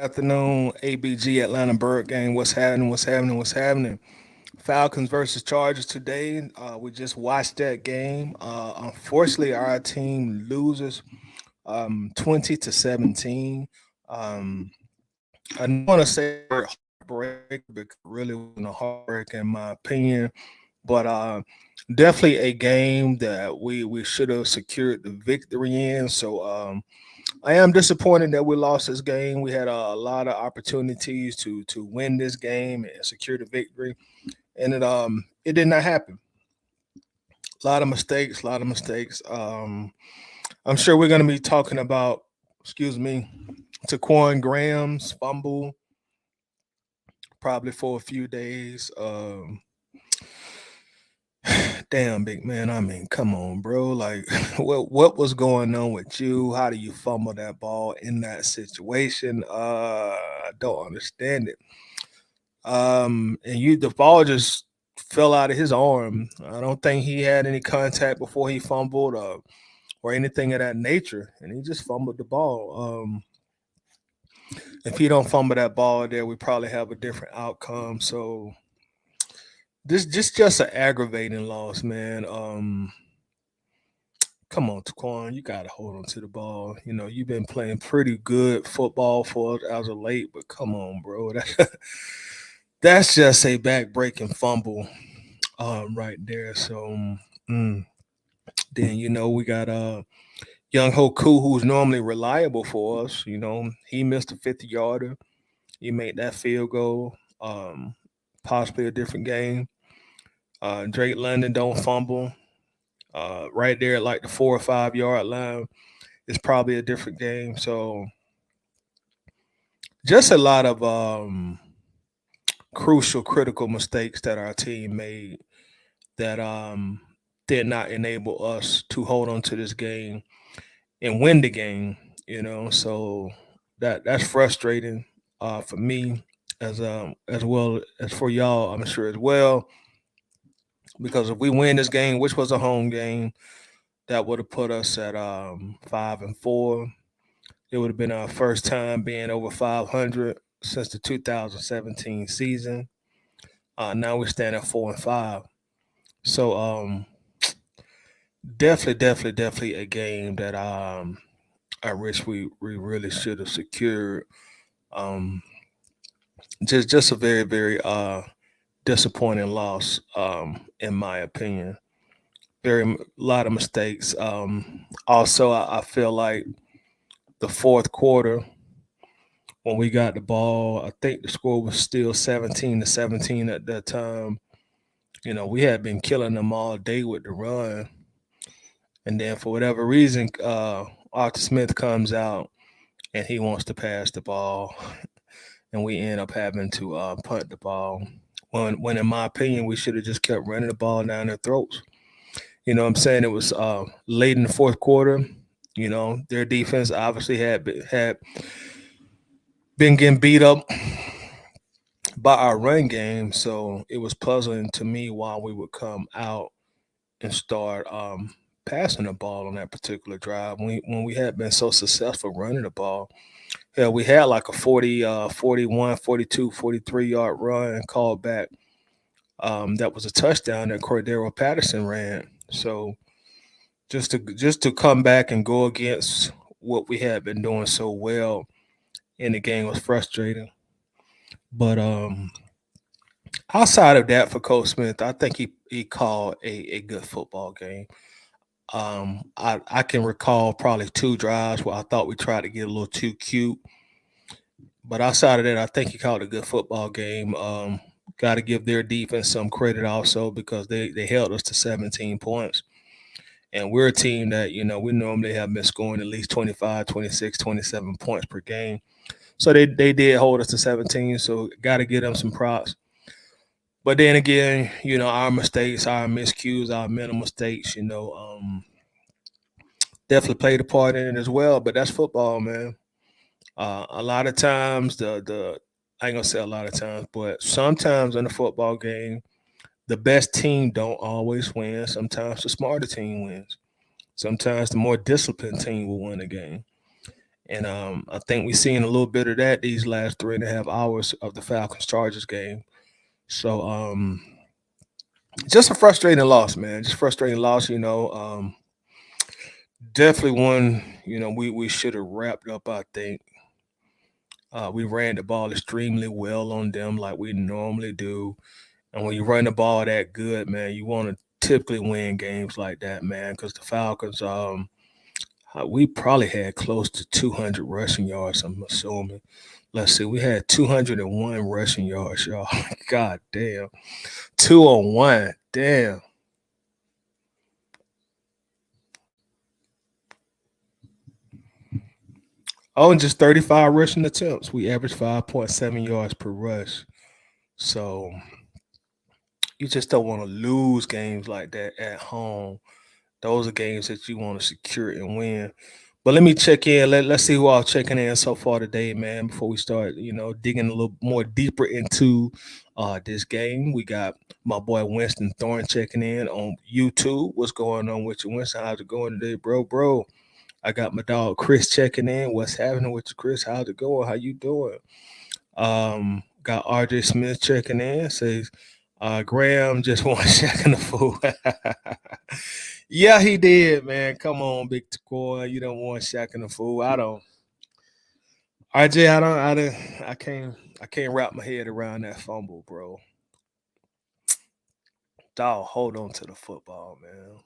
afternoon, ABG Atlanta Bird game. What's happening? What's happening? What's happening? Falcons versus Chargers today. We just watched that game. Unfortunately, our team loses 20-17. Um, I don't want to say the word heartbreak because it really wasn't a heartbreak in my opinion, but definitely a game that we should have secured the victory in. So I am disappointed that we lost this game. We had a lot of opportunities to win this game and secure the victory, and it did not happen. A lot of mistakes, a lot of mistakes. I'm sure we're going to be talking about, excuse me, Taquan Graham's fumble probably for a few days. Damn, big man. I mean, come on, bro. Like, what was going on with you? How do you fumble that ball in that situation? I don't understand it. And the ball just fell out of his arm. I don't think he had any contact before he fumbled, or anything of that nature, and he just fumbled the ball. If he don't fumble that ball there, we probably have a different outcome. So this just an aggravating loss, man. Come on, Taquan, you gotta hold on to the ball. You know, you've been playing pretty good football for us as of late, but come on, bro. That's just a back breaking fumble, right there. So mm, then we got Young Hoku, who's normally reliable for us. He missed a 50-yarder. He made that field goal. Possibly a different game. Drake London don't fumble. Right there at like the 4 or 5 yard line. It's probably a different game. So just a lot of crucial, critical mistakes that our team made that did not enable us to hold on to this game and win the game. So that's frustrating for me as well as for y'all. I'm sure as well because if we win this game, which was a home game, that would have put us at 5-4. It would have been our first time being over 500 since the 2017 season. Now we stand at 4-5. So definitely a game that I wish we really should have secured. Um, just a very disappointing loss, in my opinion. Lot of mistakes. Also, I feel like the fourth quarter when we got the ball, I think the score was still 17-17 at that time. We had been killing them all day with the run, and then for whatever reason, Arthur Smith comes out and he wants to pass the ball, and we end up having to punt the ball. When in my opinion, we should have just kept running the ball down their throats. You know what I'm saying? It was late in the fourth quarter. Their defense obviously had been getting beat up by our run game, so it was puzzling to me why we would come out and start passing the ball on that particular drive when we had been so successful running the ball. Yeah, we had like a 40, 41, 42, 43 yard run called back. That was a touchdown that Cordero Patterson ran. So just to come back and go against what we had been doing so well in the game was frustrating. But outside of that, for Coach Smith, I think he called a good football game. I can recall probably two drives where I thought we tried to get a little too cute, but outside of that, I think he called a good football game. Got to give their defense some credit also because they held us to 17 points. And we're a team that, we normally have been scoring at least 25, 26, 27 points per game. So they did hold us to 17. So got to give them some props. But then again, our mistakes, our miscues, our mental mistakes, definitely played a part in it as well. But that's football, man. A lot of times, the I ain't gonna say a lot of times, but sometimes in a football game, the best team don't always win. Sometimes the smarter team wins. Sometimes the more disciplined team will win a game. And I think we've seen a little bit of that these last 3.5 hours of the Falcons Chargers game. So just a frustrating loss, man. Just frustrating loss, definitely one, we should have wrapped up, I think. We ran the ball extremely well on them like we normally do. And when you run the ball that good, man, you want to typically win games like that, man, because the Falcons, we probably had close to 200 rushing yards, I'm assuming. Let's see, we had 201 rushing yards, y'all. God damn. 201. Damn. Oh, and just 35 rushing attempts. We averaged 5.7 yards per rush. So you just don't want to lose games like that at home. Those are games that you want to secure and win. But let me check in. Let's see who all checking in so far today, man, before we start, digging a little more deeper into this game. We got my boy Winston Thorne checking in on YouTube. What's going on with you, Winston? How's it going today, bro? Bro, I got my dog Chris checking in. What's happening with you, Chris? How's it going? How you doing? Got RJ Smith checking in. Says Graham just won checking the fool. Yeah, he did, man. Come on, Big Takoy. You don't want Shaq and the fool. I don't. RJ, I can't wrap my head around that fumble, bro. Dog, hold on to the football, man.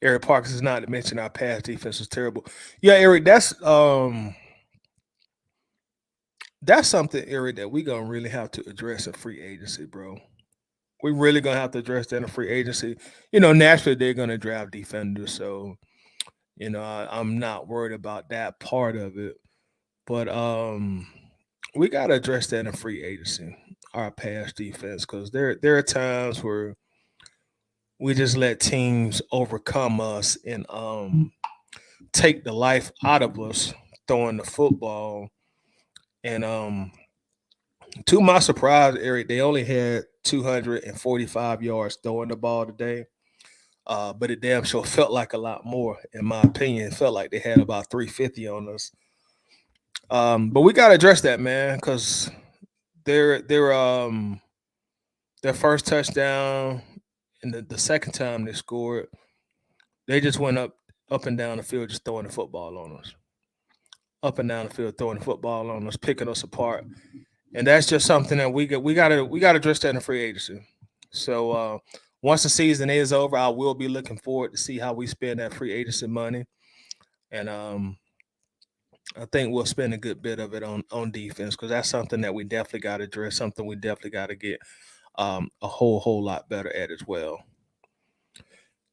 Eric Parks is not to mention our pass defense was terrible. Yeah, Eric, that's something, Eric, that we gonna really have to address in free agency, bro. We really gonna have to address that in free agency. Naturally they're gonna draft defenders, so I'm not worried about that part of it. But we gotta address that in free agency, our pass defense, because there are times where we just let teams overcome us and take the life out of us throwing the football. And to my surprise, Eric, they only had 245 yards throwing the ball today. But it damn sure felt like a lot more, in my opinion. It felt like they had about 350 on us. But we gotta address that, man, because their first touchdown and the second time they scored, they just went up and down the field just throwing the football on us. Up and down the field throwing the football on us, picking us apart. And that's just something that we gotta address that in free agency. So once the season is over, I will be looking forward to see how we spend that free agency money. And I think we'll spend a good bit of it on defense, because that's something that we definitely got to address, something we definitely got to get a whole lot better at as well.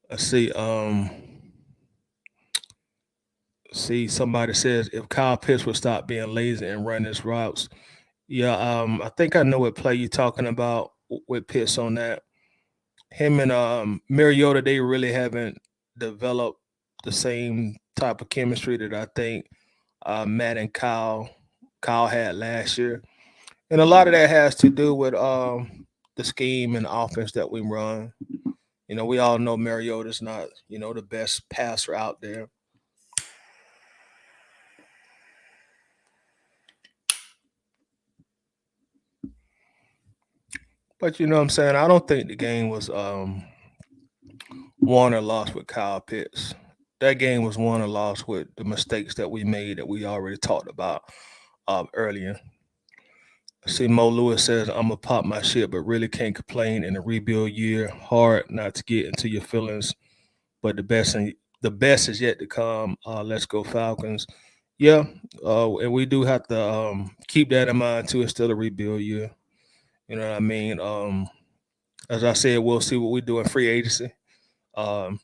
Let's see. See, somebody says if Kyle Pitts would stop being lazy and run his routes. Yeah, I think I know what play you're talking about with Pitts on that. Him and Mariota, they really haven't developed the same type of chemistry that I think Matt and Kyle had last year. And a lot of that has to do with the scheme and offense that we run. We all know Mariota's not, the best passer out there. But you know what I'm saying? I don't think the game was won or lost with Kyle Pitts. That game was won or lost with the mistakes that we made that we already talked about earlier. See, Mo Lewis says, I'm going to pop my shit, but really can't complain in a rebuild year. Hard not to get into your feelings, but the best is yet to come. Let's go Falcons. Yeah, and we do have to keep that in mind too. It's still a rebuild year. You know what I mean? As I said, we'll see what we do in free agency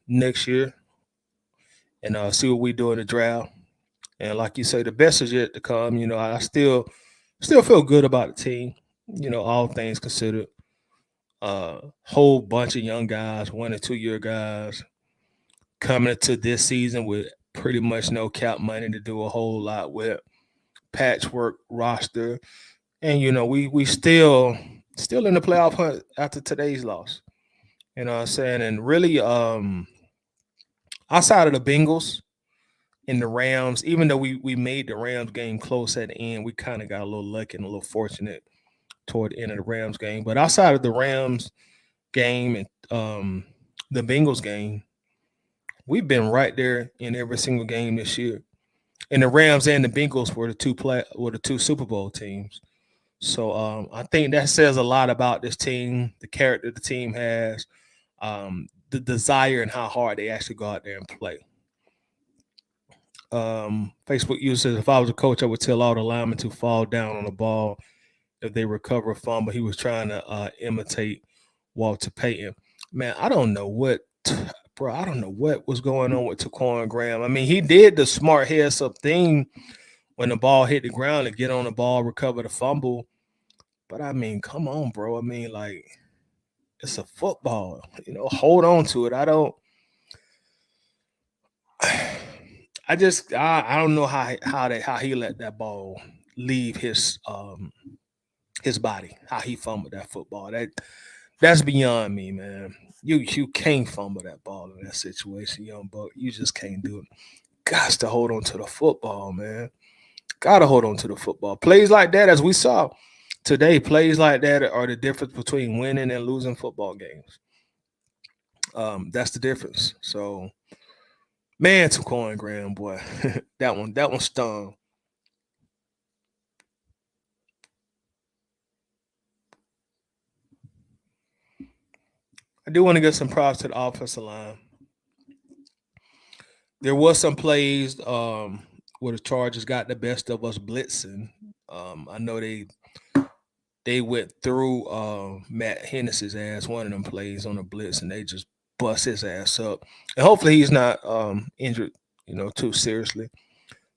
next year, and see what we do in the draft. And like you say, the best is yet to come. I still feel good about the team. All things considered. Whole bunch of young guys, 1 and 2 year guys, coming into this season with pretty much no cap money to do a whole lot with, patchwork roster, and we still in the playoff hunt after today's loss. You know what I'm saying? And really, outside of the Bengals and the Rams, even though we made the Rams game close at the end, we kind of got a little lucky and a little fortunate toward the end of the Rams game. But outside of the Rams game and the Bengals game, we've been right there in every single game this year. And the Rams and the Bengals were the two Super Bowl teams. So I think that says a lot about this team, the character the team has, the desire and how hard they actually go out there and play. Facebook user says, if I was a coach, I would tell all the linemen to fall down on the ball if they recover a fumble. He was trying to imitate Walter Payton. Man, I don't know what, bro. I don't know what was going on with Taquan Graham. I mean, he did the smart heads up thing when the ball hit the ground to get on the ball, recover the fumble. But I mean, come on, bro. I mean, like, it's a football. Hold on to it. I don't. I don't know how he let that ball leave his body. How he fumbled that football. That's beyond me, man. You can't fumble that ball in that situation, young buck. You just can't do it. Got to hold on to the football, man. Got to hold on to the football. Plays like that, as we saw today, plays like that are the difference between winning and losing football games. That's the difference. So, man, Taquan Graham, boy, that one stung. I do want to give some props to the offensive line. There was some plays where the Chargers got the best of us blitzing. I know they went through Matt Hennessy's ass one of them plays on the blitz, and they just bust his ass up. And hopefully he's not injured, too seriously.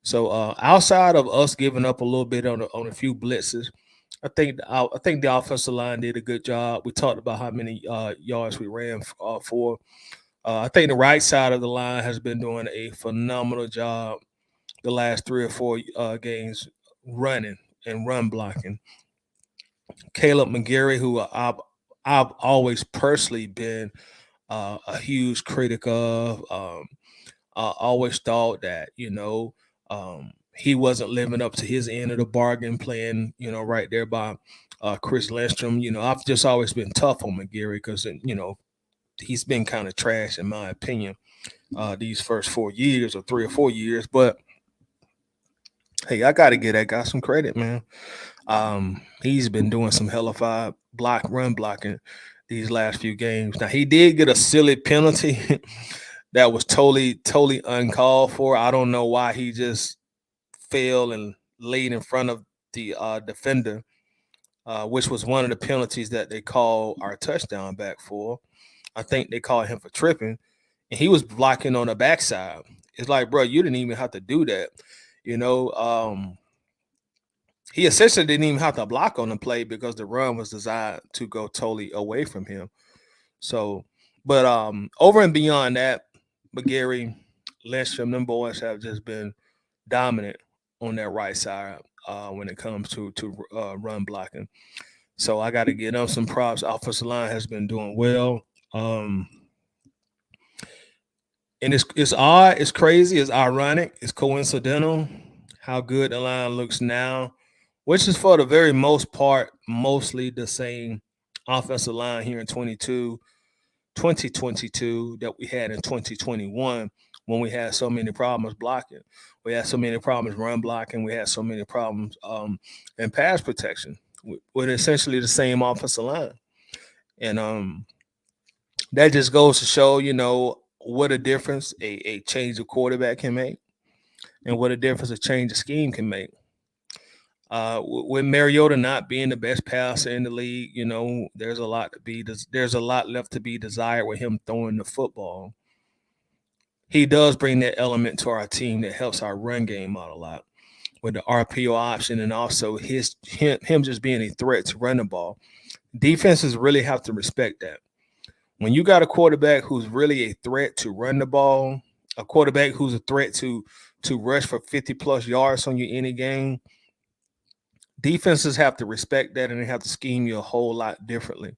So outside of us giving up a little bit on a few blitzes, I think the offensive line did a good job. We talked about how many yards we ran for. I think the right side of the line has been doing a phenomenal job the last 3 or 4 games running and run blocking. Caleb McGarry, who I've always personally been a huge critic of. I always thought that he wasn't living up to his end of the bargain, playing right there by Chris Lindstrom. I've just always been tough on McGarry because he's been kind of trash in my opinion these first 4 years or 3 or 4 years. But hey, I got to give that guy some credit, man. He's been doing some hellified run blocking these last few games. Now he did get a silly penalty that was totally uncalled for. I don't know why he just fell and laid in front of the defender, which was one of the penalties that they called our touchdown back for. I think they called him for tripping, and he was blocking on the backside. It's like, bro, you didn't even have to do that. You know, he essentially didn't even have to block on the play because the run was designed to go totally away from him. So, but over and beyond that, McGarry, Lindstrom, them boys have just been dominant on that right side when it comes to run blocking. So I got to give them some props. Offensive line has been doing well. Um, and it's odd, it's crazy, it's ironic, it's coincidental how good the line looks now, which is for the very most part mostly the same offensive line here in 2022 that we had in 2021 when we had so many problems blocking. We had so many problems run blocking. We had so many problems in pass protection with essentially the same offensive line. And that just goes to show, what a difference a change of quarterback can make and what a difference a change of scheme can make. With Mariota not being the best passer in the league, there's a lot left to be desired with him throwing the football. He does bring that element to our team that helps our run game out a lot with the RPO option and also him just being a threat to run the ball. Defenses really have to respect that. When you got a quarterback who's really a threat to run the ball, a quarterback who's a threat to rush for 50 plus yards on you any game, defenses have to respect that and they have to scheme you a whole lot differently.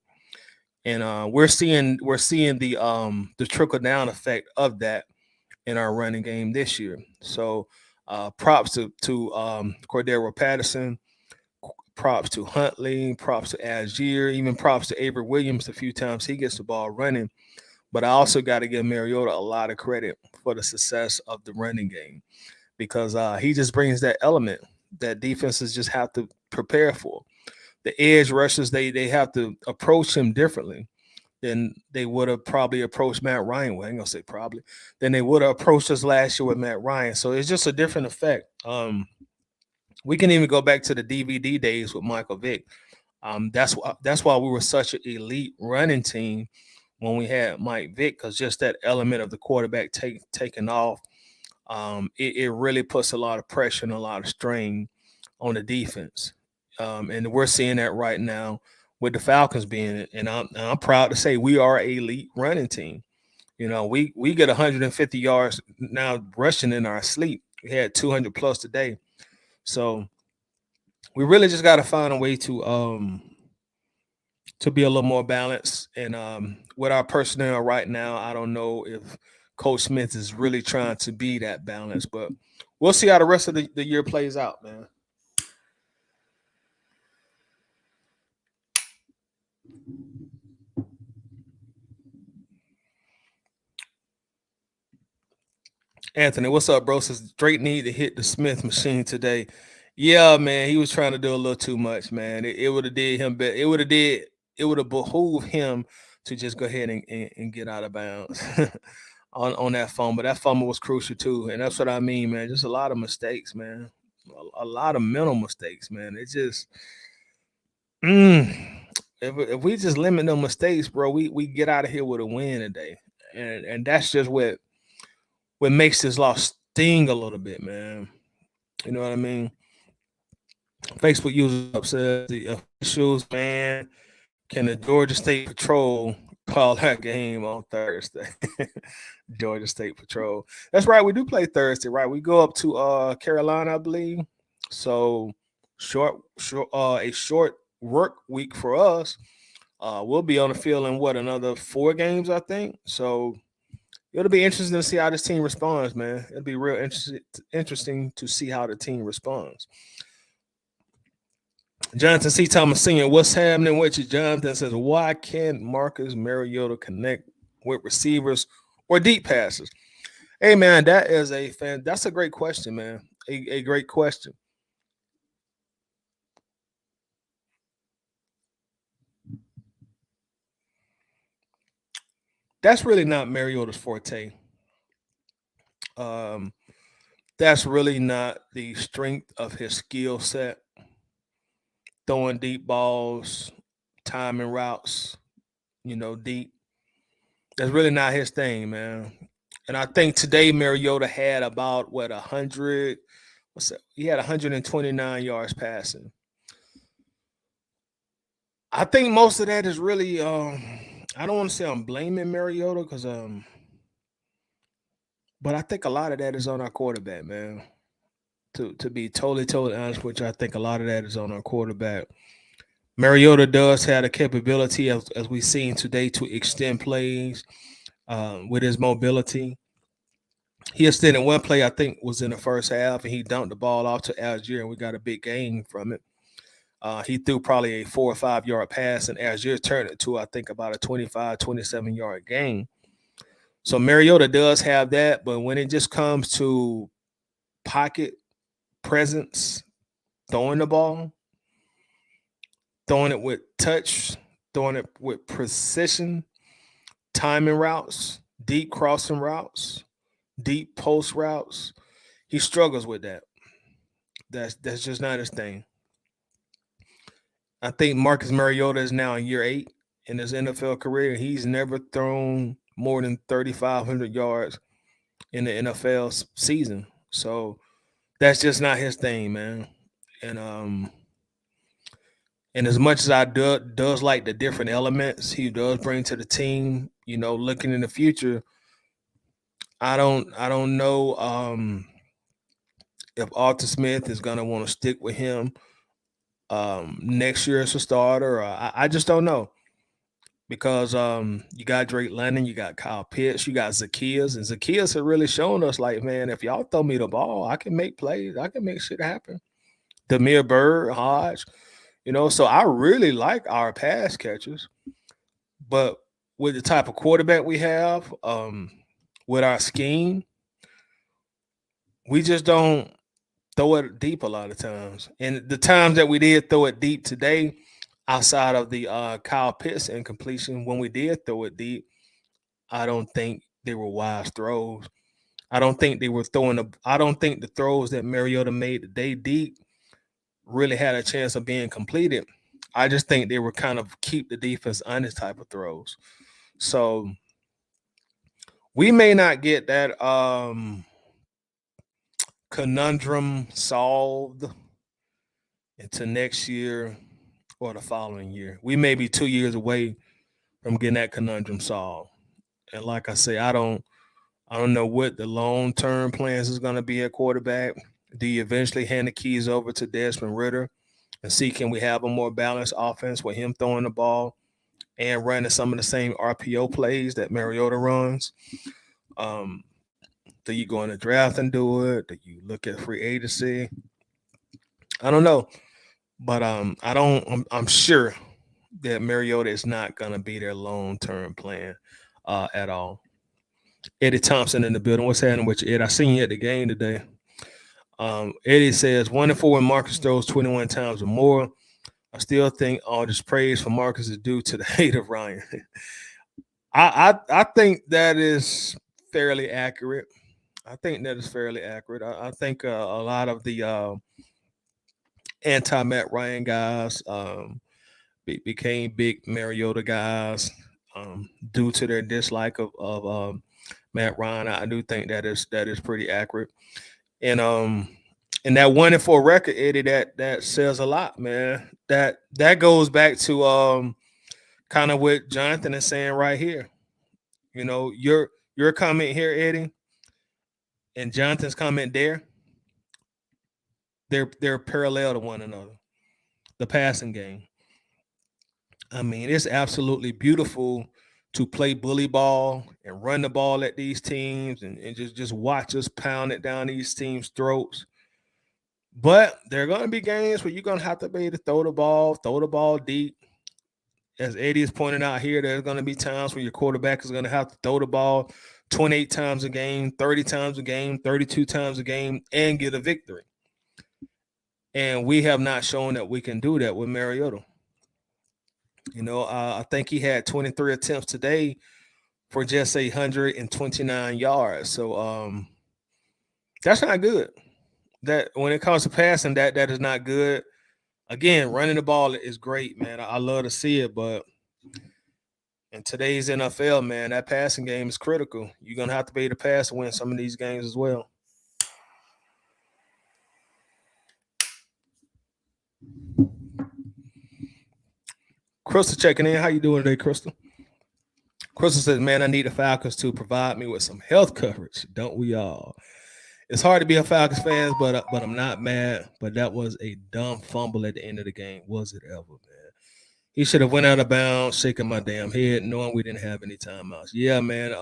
and we're seeing the trickle down effect of that in our running game this year. So props to Cordero Patterson, props to Huntley, props to Algier, even props to Avery Williams a few times he gets the ball running. But I also got to give Mariota a lot of credit for the success of the running game because he just brings that element that defenses just have to prepare for. The edge rushers, they have to approach him differently than they would have probably approached Matt Ryan. Well, I ain't gonna say probably. Than they would have approached us last year with Matt Ryan. So it's just a different effect. We can even go back to the DVD days with Michael Vick. That's why we were such an elite running team when we had Mike Vick, because just that element of the quarterback taking off, it really puts a lot of pressure and a lot of strain on the defense. And we're seeing that right now with the Falcons being it. And I'm proud to say we are a elite running team. We get 150 yards now rushing in our sleep. We had 200 plus today. So we really just got to find a way to be a little more balanced. And with our personnel right now, I don't know if Coach Smith is really trying to be that balance, but we'll see how the rest of the year plays out, man. Anthony, what's up, bro? Says Drake need to hit the Smith machine today. Yeah, man, he was trying to do a little too much, man. It would have did him better. It would have behooved him to just go ahead and get out of bounds on that fumble. But that fumble was crucial too, and that's what I mean, man. Just a lot of mistakes, man. A lot of mental mistakes, man. It just mm, if we just limit no mistakes, bro, we get out of here with a win today, and that's just what makes this loss sting a little bit, man. You know what I mean? Facebook user says the officials, man, can the Georgia State Patrol call that game on Thursday? Georgia State Patrol. That's right. We do play Thursday, right? We go up to Carolina, I believe. So a short work week for us. We'll be on the field in what, another 4 games, I think. So it'll be interesting to see how this team responds, man. It'll be real interesting to see how the team responds. Jonathan C. Thomas Sr., what's happening with you? Jonathan says, why can't Marcus Mariota connect with receivers or deep passes? Hey, man, that's a great question, man. A great question. That's really not Mariota's forte. Um, that's really not the strength of his skill set. Throwing deep balls, timing routes, deep. That's really not his thing, man. And I think today Mariota had about what 100. What's that? He had 129 yards passing. I think most of that is really. I don't want to say I'm blaming Mariota because but I think a lot of that is on our quarterback, man. To be totally honest with you, I think a lot of that is on our quarterback. Mariota does have the capability, as we've seen today, to extend plays with his mobility. He extended one play, I think, was in the first half, and he dumped the ball off to Algier, and we got a big gain from it. He threw probably a 4 or 5 yard pass, and Algier turned it to, I think, about a 25, 27 yard gain. So Mariota does have that, but when it just comes to pocket presence, throwing the ball, throwing it with touch, throwing it with precision, timing routes, deep crossing routes, deep post routes, he struggles with that. That's just not his thing. I think Marcus Mariota is now in year 8 in his NFL career. He's never thrown more than 3,500 yards in the NFL season. So that's just not his thing, man. And and as much as I does like the different elements he does bring to the team, looking in the future, I don't know if Arthur Smith is gonna want to stick with him next year as a starter. I just don't know. because you got Drake London, you got Kyle Pitts, you got Zacchaeus, and Zacchaeus had really shown us like, man, if y'all throw me the ball, I can make plays, I can make shit happen. Demir Bird, Hodge, so I really like our pass catchers, but with the type of quarterback we have, with our scheme, we just don't throw it deep a lot of times. And the times that we did throw it deep today, outside of the Kyle Pitts incompletion, when we did throw it deep, I don't think they were wise throws. I don't think they were I don't think the throws that Mariota made today deep really had a chance of being completed. I just think they were kind of keep the defense honest type of throws. So we may not get that conundrum solved into next year or the following year. We may be 2 years away from getting that conundrum solved. And like I say, I don't know what the long term plans is going to be at quarterback. Do you eventually hand the keys over to Desmond Ritter and see can we have a more balanced offense with him throwing the ball and running some of the same RPO plays that Mariota runs? Do you go in the draft and do it? Do you look at free agency? I don't know, but I don't. I'm sure that Mariota is not going to be their long term plan at all. Eddie Thompson in the building. What's happening with you, Ed? I seen you at the game today. Eddie says 1-4 when Marcus throws 21 times or more. I still think all this praise for Marcus is due to the hate of Ryan. I think that is fairly accurate. I think that is fairly accurate. I think a lot of the anti Matt Ryan guys became big Mariota guys due to their dislike of Matt Ryan. I do think that is pretty accurate. And that 1-4 record, Eddie, that says a lot, man. That goes back to kind of what Jonathan is saying right here. Your comment here, Eddie, and Jonathan's comment there, they're parallel to one another. The passing game. I mean, it's absolutely beautiful to play bully ball and run the ball at these teams and just watch us pound it down these teams' throats. But there are going to be games where you're going to have to be able to throw the ball deep. As Eddie is pointing out here, there's going to be times where your quarterback is going to have to throw the ball 28 times a game, 30 times a game, 32 times a game, and get a victory. And we have not shown that we can do that with Mariota. I think he had 23 attempts today for just 129 yards. So that's not good. That when it comes to passing, that is not good. Again, running the ball is great, man. I love to see it, but in today's NFL, man, that passing game is critical. You're gonna have to be able to pass to win some of these games as well. Crystal checking in. How you doing today, Crystal? Crystal says, man, I need the Falcons to provide me with some health coverage. Don't we all? It's hard to be a Falcons fan, but I'm not mad. But that was a dumb fumble at the end of the game. Was it ever, man? He should have went out of bounds, shaking my damn head, knowing we didn't have any timeouts. Yeah, man.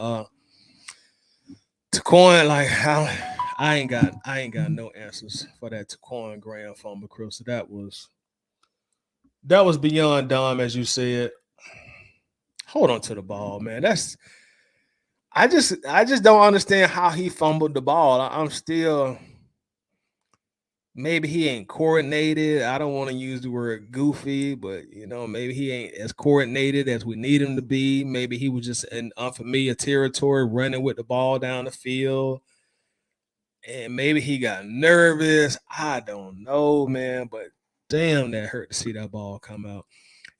Taquan, like I ain't got no answers for that Taquan Graham fumble, Crystal. That was beyond dumb, as you said. Hold on to the ball, man. I just don't understand how he fumbled the ball. I'm still maybe he ain't coordinated. I don't want to use the word goofy, but maybe he ain't as coordinated as we need him to be. Maybe he was just in unfamiliar territory running with the ball down the field. And maybe he got nervous. I don't know, man, but damn, that hurt to see that ball come out.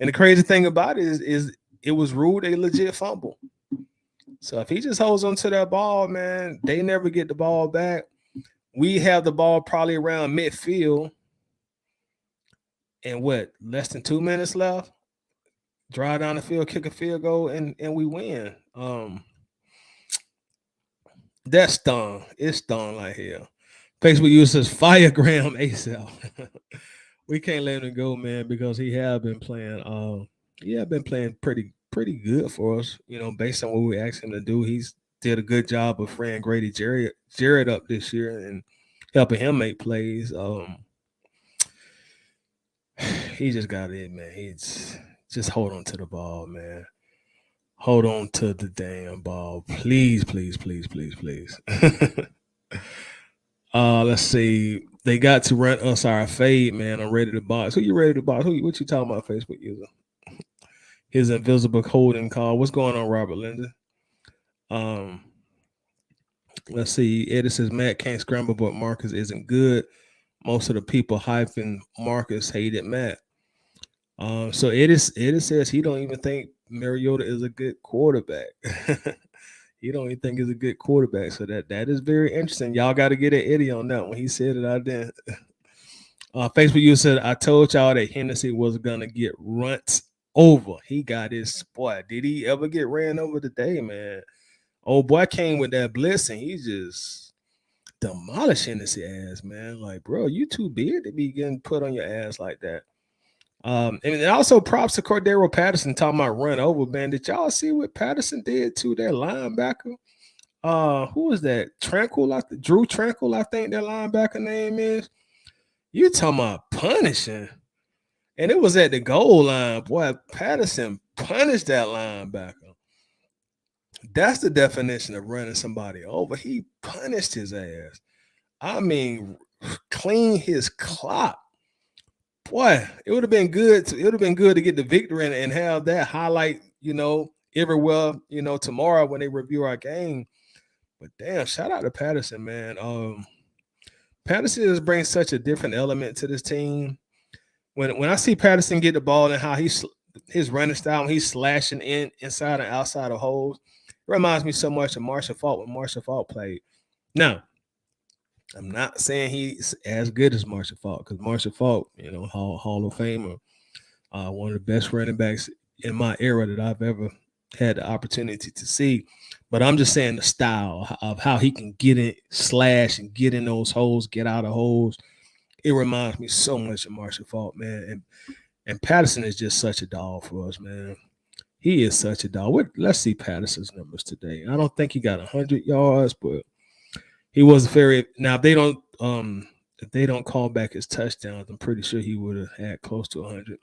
And the crazy thing about it is it was ruled a legit fumble. So if he just holds on to that ball, man, they never get the ball back. We have the ball probably around midfield. And less than 2 minutes left? Drive down the field, kick a field goal, and we win. That stung. It stung like hell. Facebook uses Firegram ASAP. We can't let him go, man, because he have been playing. Pretty pretty good for us, based on what we asked him to do. He's did a good job of freeing Grady Jarrett up this year and helping him make plays. He just got it, man. He's just hold on to the ball, man. Hold on to the damn ball, please, please, please, please, please. Let's see. They got to run us our fade, man. I'm ready to box. Who you ready to box? What you talking about, Facebook user? His invisible holding call. What's going on, Robert Linder? Um, let's see. Eddie says Matt can't scramble, but Marcus isn't good. Most of the people hyping Marcus hated Matt. So Eddie says he don't even think Mariota is a good quarterback. He don't even think he's a good quarterback. So that is very interesting. Y'all got to get at Eddie on that. When he said it, I didn't. Facebook user said, I told y'all that Hennessy was going to get runs over. He got his boy. Did he ever get ran over today, man? Old boy came with that blitz and he just demolished Hennessy ass, man. Like, bro, you too big to be getting put on your ass like that. And also props to Cordero Patterson talking about run over, man. Did y'all see what Patterson did to that linebacker? Who was that? Drew Tranquil, I think that linebacker name is. You talking about punishing. And it was at the goal line. Boy, Patterson punished that linebacker. That's the definition of running somebody over. He punished his ass. I mean, clean his clock. Boy, it would have been good. It would have been good to get the victory and have that highlight, everywhere, tomorrow when they review our game. But damn, shout out to Patterson, man. Patterson just brings such a different element to this team. When I see Patterson get the ball and how his running style, when he's slashing inside and outside of holes, it reminds me so much of Marshall Faulk when Marshall Faulk played. Now, I'm not saying he's as good as Marshall Faulk because Marshall Faulk, Hall of Famer, one of the best running backs in my era that I've ever had the opportunity to see. But I'm just saying the style of how he can get in, slash, and get in those holes, get out of holes. It reminds me so much of Marshall Faulk, man. And Patterson is just such a dog for us, man. He is such a dog. Let's see Patterson's numbers today. I don't think he got 100 yards, but he was very. Now if they don't call back his touchdowns, I'm pretty sure he would have had close to 100.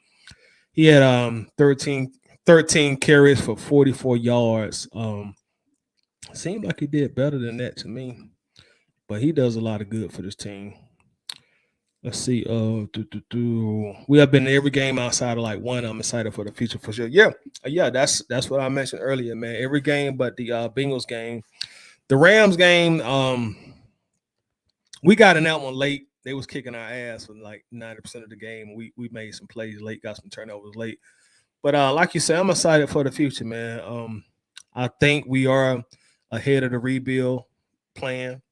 He had 13 carries for 44 yards. Seemed like he did better than that to me, but he does a lot of good for this team. Let's see. We have been in every game outside of like one. I'm excited for the future for sure. Yeah. That's what I mentioned earlier, man. Every game, but the Bengals game, the Rams game. We got in that one late. They was kicking our ass for like 90% of the game. We made some plays late, got some turnovers late. But like you said, I'm excited for the future, man. I think we are ahead of the rebuild plan.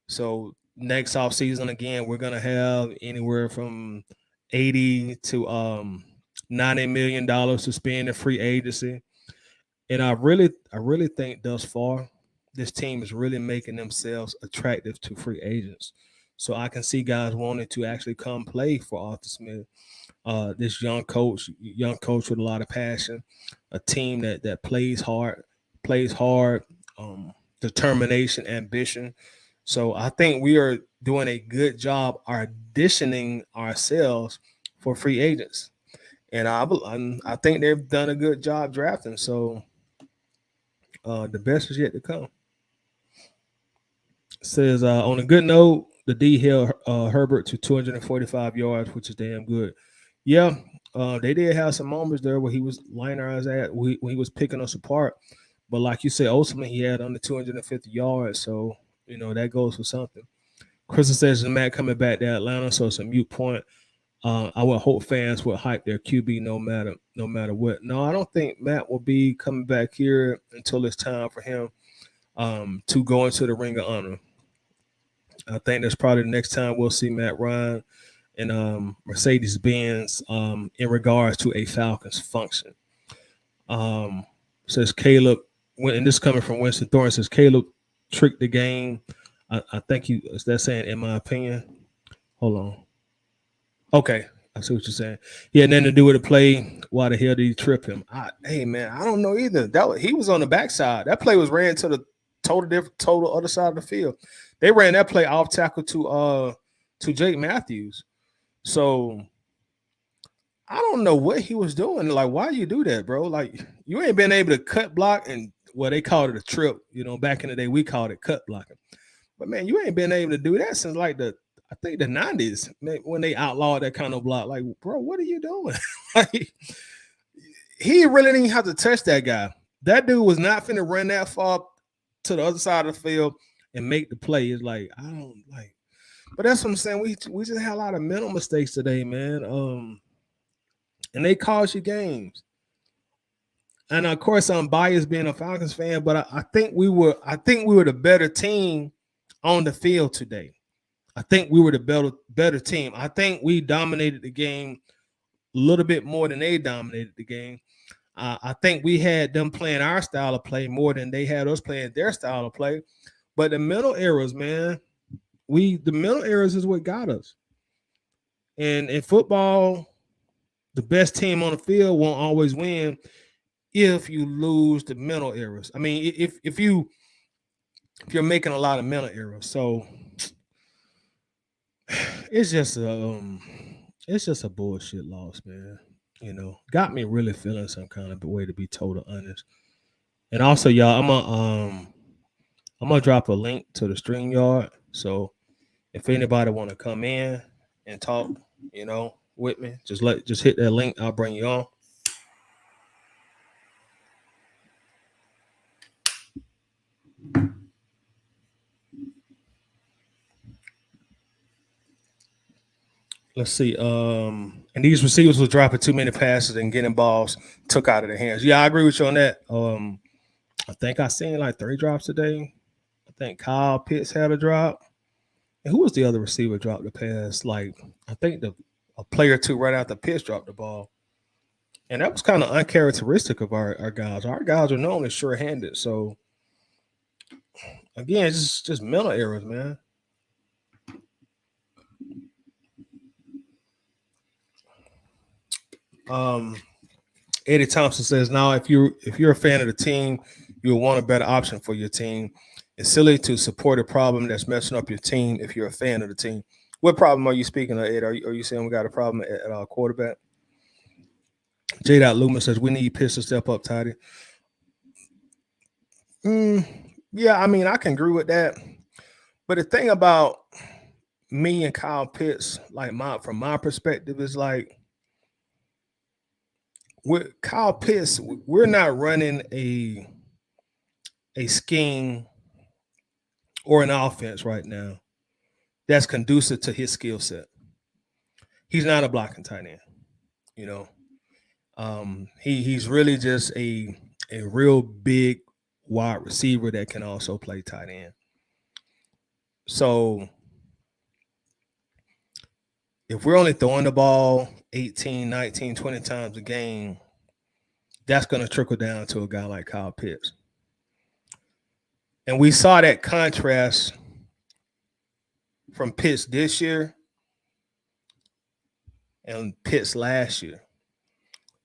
So next off season, again, we're gonna have anywhere from $80 to $90 million to spend in free agency. And I really think thus far, this team is really making themselves attractive to free agents. So I can see guys wanting to actually come play for Arthur Smith. This young coach with a lot of passion, a team that plays hard, determination, ambition. So I think we are doing a good job auditioning ourselves for free agents, and I think they've done a good job drafting. So the best is yet to come. Says on a good note, the D held Herbert to 245 yards, which is damn good. Yeah, they did have some moments there where he was lining our ass when he was picking us apart. But like you said, ultimately he had under 250 yards, so that goes for something. Kristen says Matt coming back to Atlanta, so it's a mute point. I would hope fans would hype their QB no matter what. No, I don't think Matt will be coming back here until it's time for him to go into the Ring of Honor. I think that's probably the next time we'll see Matt Ryan and Mercedes Benz in regards to a Falcons function. Says Caleb, and this coming from Winston Thorne, says Caleb tricked the game. I think is that saying in my opinion. Hold on. Okay. I see what you're saying. He had nothing to do with the play. Why the hell did he trip him? Hey man, I don't know either. He was on the backside. That play was ran to the total other side of the field. They ran that play off tackle to Jake Matthews. So I don't know what he was doing. Like, why you do that, bro? Like, you ain't been able to cut block, and they called it a trip. Back in the day we called it cut blocking. But man, you ain't been able to do that since like I think the 90s when they outlawed that kind of block. Like, bro, what are you doing? Like, he really didn't have to touch that guy. That dude was not finna run that far to the other side of the field and make the play. It's like, I don't like. But that's what I'm saying. We just had a lot of mental mistakes today, man. And they cost you games. And of course, I'm biased being a Falcons fan, but I think we were the better team on the field today. I think we were the better team. I think we dominated the game a little bit more than they dominated the game. I think we had them playing our style of play more than they had us playing their style of play. But the mental errors, man, the mental errors is what got us. And in football, the best team on the field won't always win if you lose the mental errors. I mean, if you're making a lot of mental errors, so it's just a bullshit loss, man. Got me really feeling some kind of way, to be totally honest. And also, y'all, I'm gonna drop a link to the StreamYard. So if anybody want to come in and talk, with me, just hit that link. I'll bring you on. Let's see. And these receivers were dropping too many passes and getting balls took out of their hands. Yeah, I agree with you on that. I think I seen like 3 drops today. I think Kyle Pitts had a drop. And who was the other receiver dropped the pass? Like, I think a player or two right after Pitts dropped the ball. And that was kind of uncharacteristic of our guys. Our guys are normally sure-handed. So again, it's just mental errors, man. Eddie Thompson says, now if you're a fan of the team, you'll want a better option for your team. It's silly to support a problem that's messing up your team if you're a fan of the team. What problem are you speaking of, Ed? Are you saying we got a problem at our quarterback? J. Loomis says we need Pitts to step up, Toddy. Yeah, I mean, I can agree with that. But the thing about me and Kyle Pitts, like from my perspective, is like with Kyle Pitts, we're not running a scheme or an offense right now that's conducive to his skill set. He's not a blocking tight end, he's really just a real big wide receiver that can also play tight end. So if we're only throwing the ball 18, 19, 20 times a game, that's going to trickle down to a guy like Kyle Pitts. And we saw that contrast from Pitts this year and Pitts last year.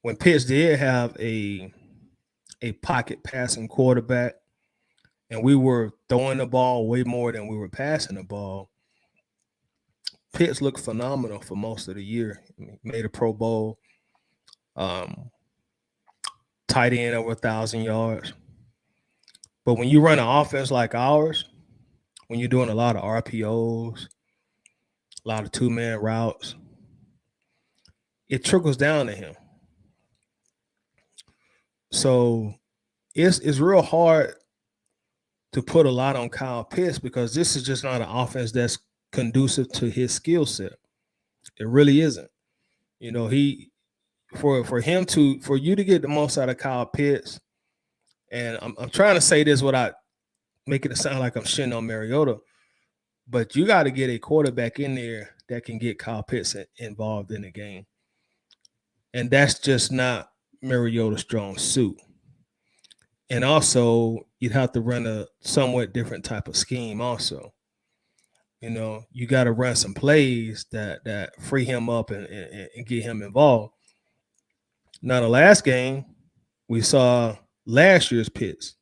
When Pitts did have a pocket passing quarterback and we were throwing the ball way more than we were passing the ball, Pitts looked phenomenal for most of the year. Made a Pro Bowl, tight end over 1,000 yards. But when you run an offense like ours, when you're doing a lot of RPOs, a lot of 2-man routes, it trickles down to him. So it's real hard to put a lot on Kyle Pitts because this is just not an offense that's conducive to his skill set. It really isn't. For you to get the most out of Kyle Pitts, and I'm trying to say this without making it sound like I'm shitting on Mariota, but you got to get a quarterback in there that can get Kyle Pitts involved in the game. And that's just not Mariota's strong suit. And also, you'd have to run a somewhat different type of scheme also. You got to run some plays that free him up and get him involved. Now, the last game, we saw last year's Pitts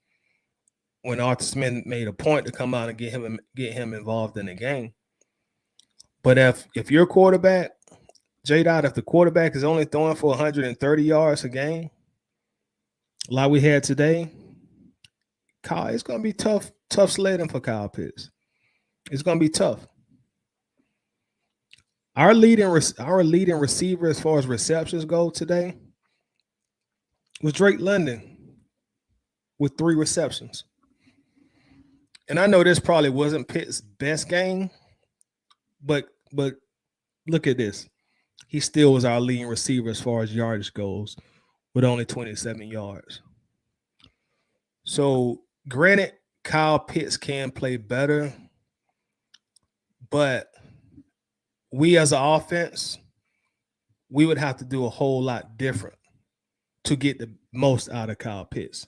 when Arthur Smith made a point to come out and get him involved in the game. But if your quarterback, J Dot, if the quarterback is only throwing for 130 yards a game, like we had today, Kyle, it's gonna be tough sledding for Kyle Pitts. It's gonna be tough. Our leading receiver as far as receptions go today was Drake London with 3 receptions. And I know this probably wasn't Pitt's best game, but look at this. He still was our leading receiver as far as yardage goes with only 27 yards. So, granted, Kyle Pitts can play better, but we as an offense, we would have to do a whole lot different to get the most out of Kyle Pitts.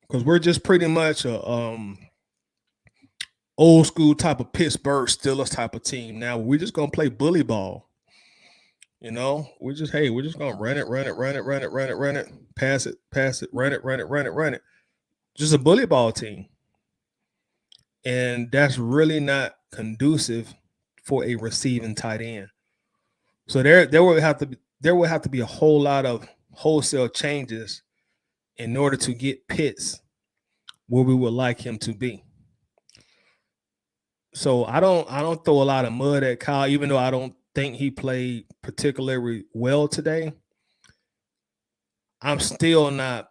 Because we're just pretty much a old school type of Pittsburgh Steelers type of team. Now we're just gonna play bully ball. We're just gonna run it, pass it, run it. Just a bully ball team. And that's really not conducive for a receiving tight end. So there will have to be a whole lot of wholesale changes in order to get Pitts where we would like him to be. So I don't throw a lot of mud at Kyle, even though I don't think he played particularly well today. I'm still not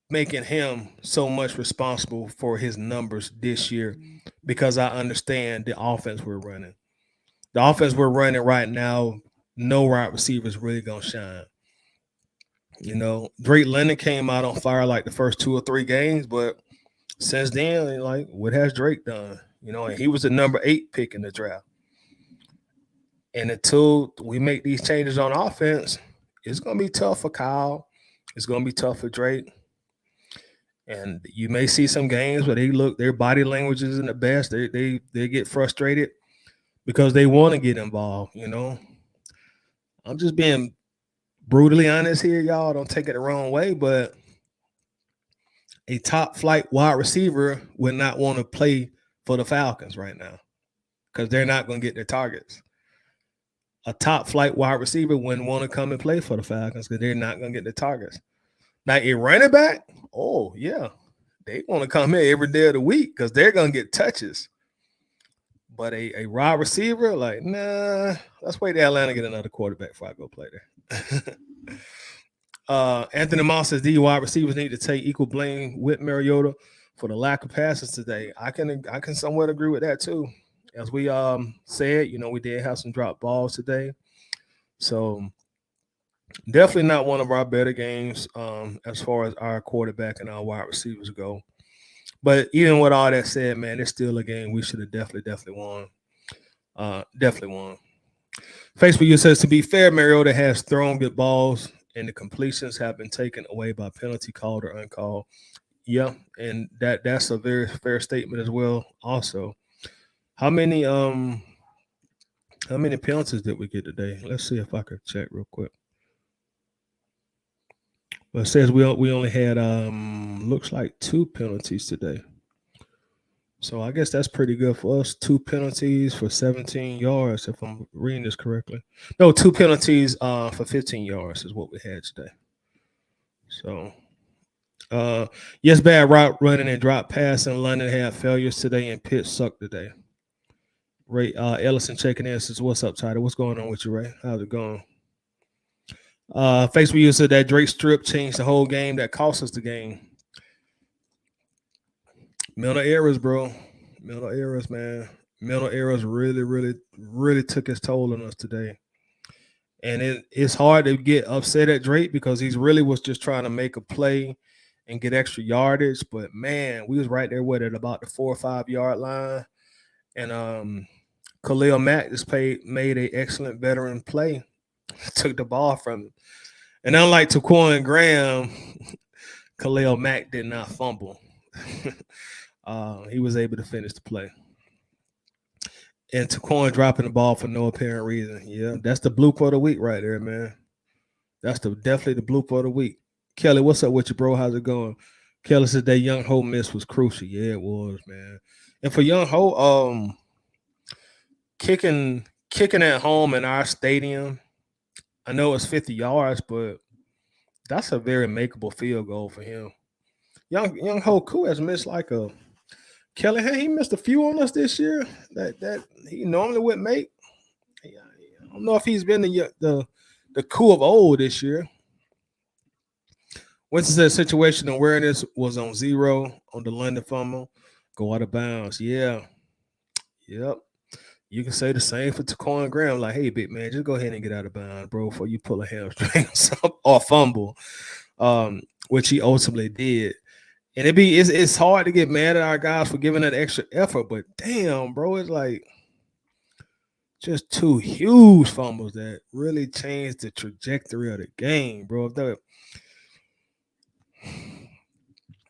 making him so much responsible for his numbers this year because I understand the offense we're running. The offense we're running right now, no wide receiver is really gonna shine. Drake London came out on fire like the first 2 or 3 games, but since then, like, what has Drake done? And he was the number 8 pick in the draft. And until we make these changes on offense, it's gonna be tough for Kyle. It's gonna be tough for Drake. And you may see some games where their body language isn't the best. They get frustrated because they want to get involved. I'm just being brutally honest here, y'all. Don't take it the wrong way, but a top flight wide receiver would not want to play for the Falcons right now because they're not going to get their targets. A top flight wide receiver wouldn't want to come and play for the Falcons because they're not going to get the targets. Now, a running back, oh, yeah, they want to come here every day of the week because they're going to get touches. But a wide receiver, like, nah, let's wait till Atlanta get another quarterback before I go play there. Anthony Moss says the wide receivers need to take equal blame with Mariota for the lack of passes today. I can somewhat agree with that too. As we said, we did have some drop balls today. So definitely not one of our better games as far as our quarterback and our wide receivers go. But even with all that said, man, it's still a game we should have definitely won. Definitely won. Facebook you says, to be fair, Mariota has thrown good balls and the completions have been taken away by penalty called or uncalled. Yeah, and that's a very fair statement as well. Also, how many penalties did we get today? Let's see if I could check real quick. Well, it says we only had looks like 2 penalties today. So I guess that's pretty good for us. 2 penalties for 17 yards, if I'm reading this correctly. No, 2 penalties for 15 yards is what we had today. So yes, bad route running and drop pass in London had failures today and Pitt sucked today. Ray Ellison checking in says, what's up, Tyler? What's going on with you, Ray? How's it going? Facebook user that Drake strip changed the whole game. That cost us the game. Mental errors, bro. Mental errors, man. Mental errors really took its toll on us today. And it's hard to get upset at Drake because he really was just trying to make a play and get extra yardage. But, man, we was right there with it about the 4 or 5 yard line. And Khalil Mack just made an excellent veteran play. Took the ball from him. And unlike Taquan Graham, Khalil Mack did not fumble. He was able to finish the play. And Taquan dropping the ball for no apparent reason. Yeah, that's the blooper of the week right there, man. That's definitely the blooper of the week. Kelly, what's up with you, bro? How's it going? Kelly said that Young Ho miss was crucial. Yeah, it was, man. And for Young Ho, kicking at home in our stadium, I know it's 50 yards, but that's a very makeable field goal for him. Young Ho Koo has missed like a Kelly. Hey, he missed a few on us this year that he normally would make. I don't know if he's been the Koo of old this year. Winston said situation awareness was on zero on the London fumble. Go out of bounds. Yeah. Yep. You can say the same for Taquan Graham. Like, hey, big man, just go ahead and get out of bounds, bro, before you pull a hamstring or fumble, which he ultimately did. And it's hard to get mad at our guys for giving that extra effort, but damn, bro, it's like just two huge fumbles that really changed the trajectory of the game, bro.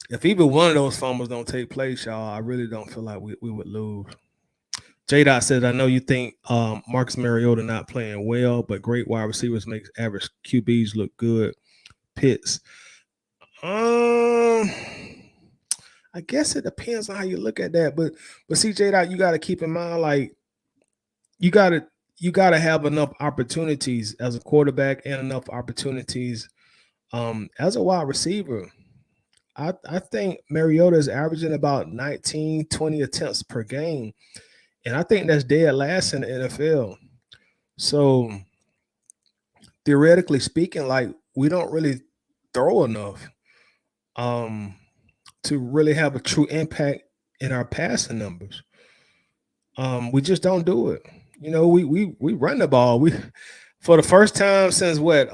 If even one of those fumbles don't take place, y'all, I really don't feel like we would lose. J Dot says, I know you think Marcus Mariota not playing well, but great wide receivers makes average QBs look good. Pitts. I guess it depends on how you look at that. But see, J Dot, you gotta keep in mind, like, you gotta have enough opportunities as a quarterback and enough opportunities as a wide receiver. I think Mariota is averaging about 19, 20 attempts per game. And I think that's dead last in the NFL. So theoretically speaking, like, we don't really throw enough to really have a true impact in our passing numbers. We just don't do it. You know, we run the ball. We for the first time since what?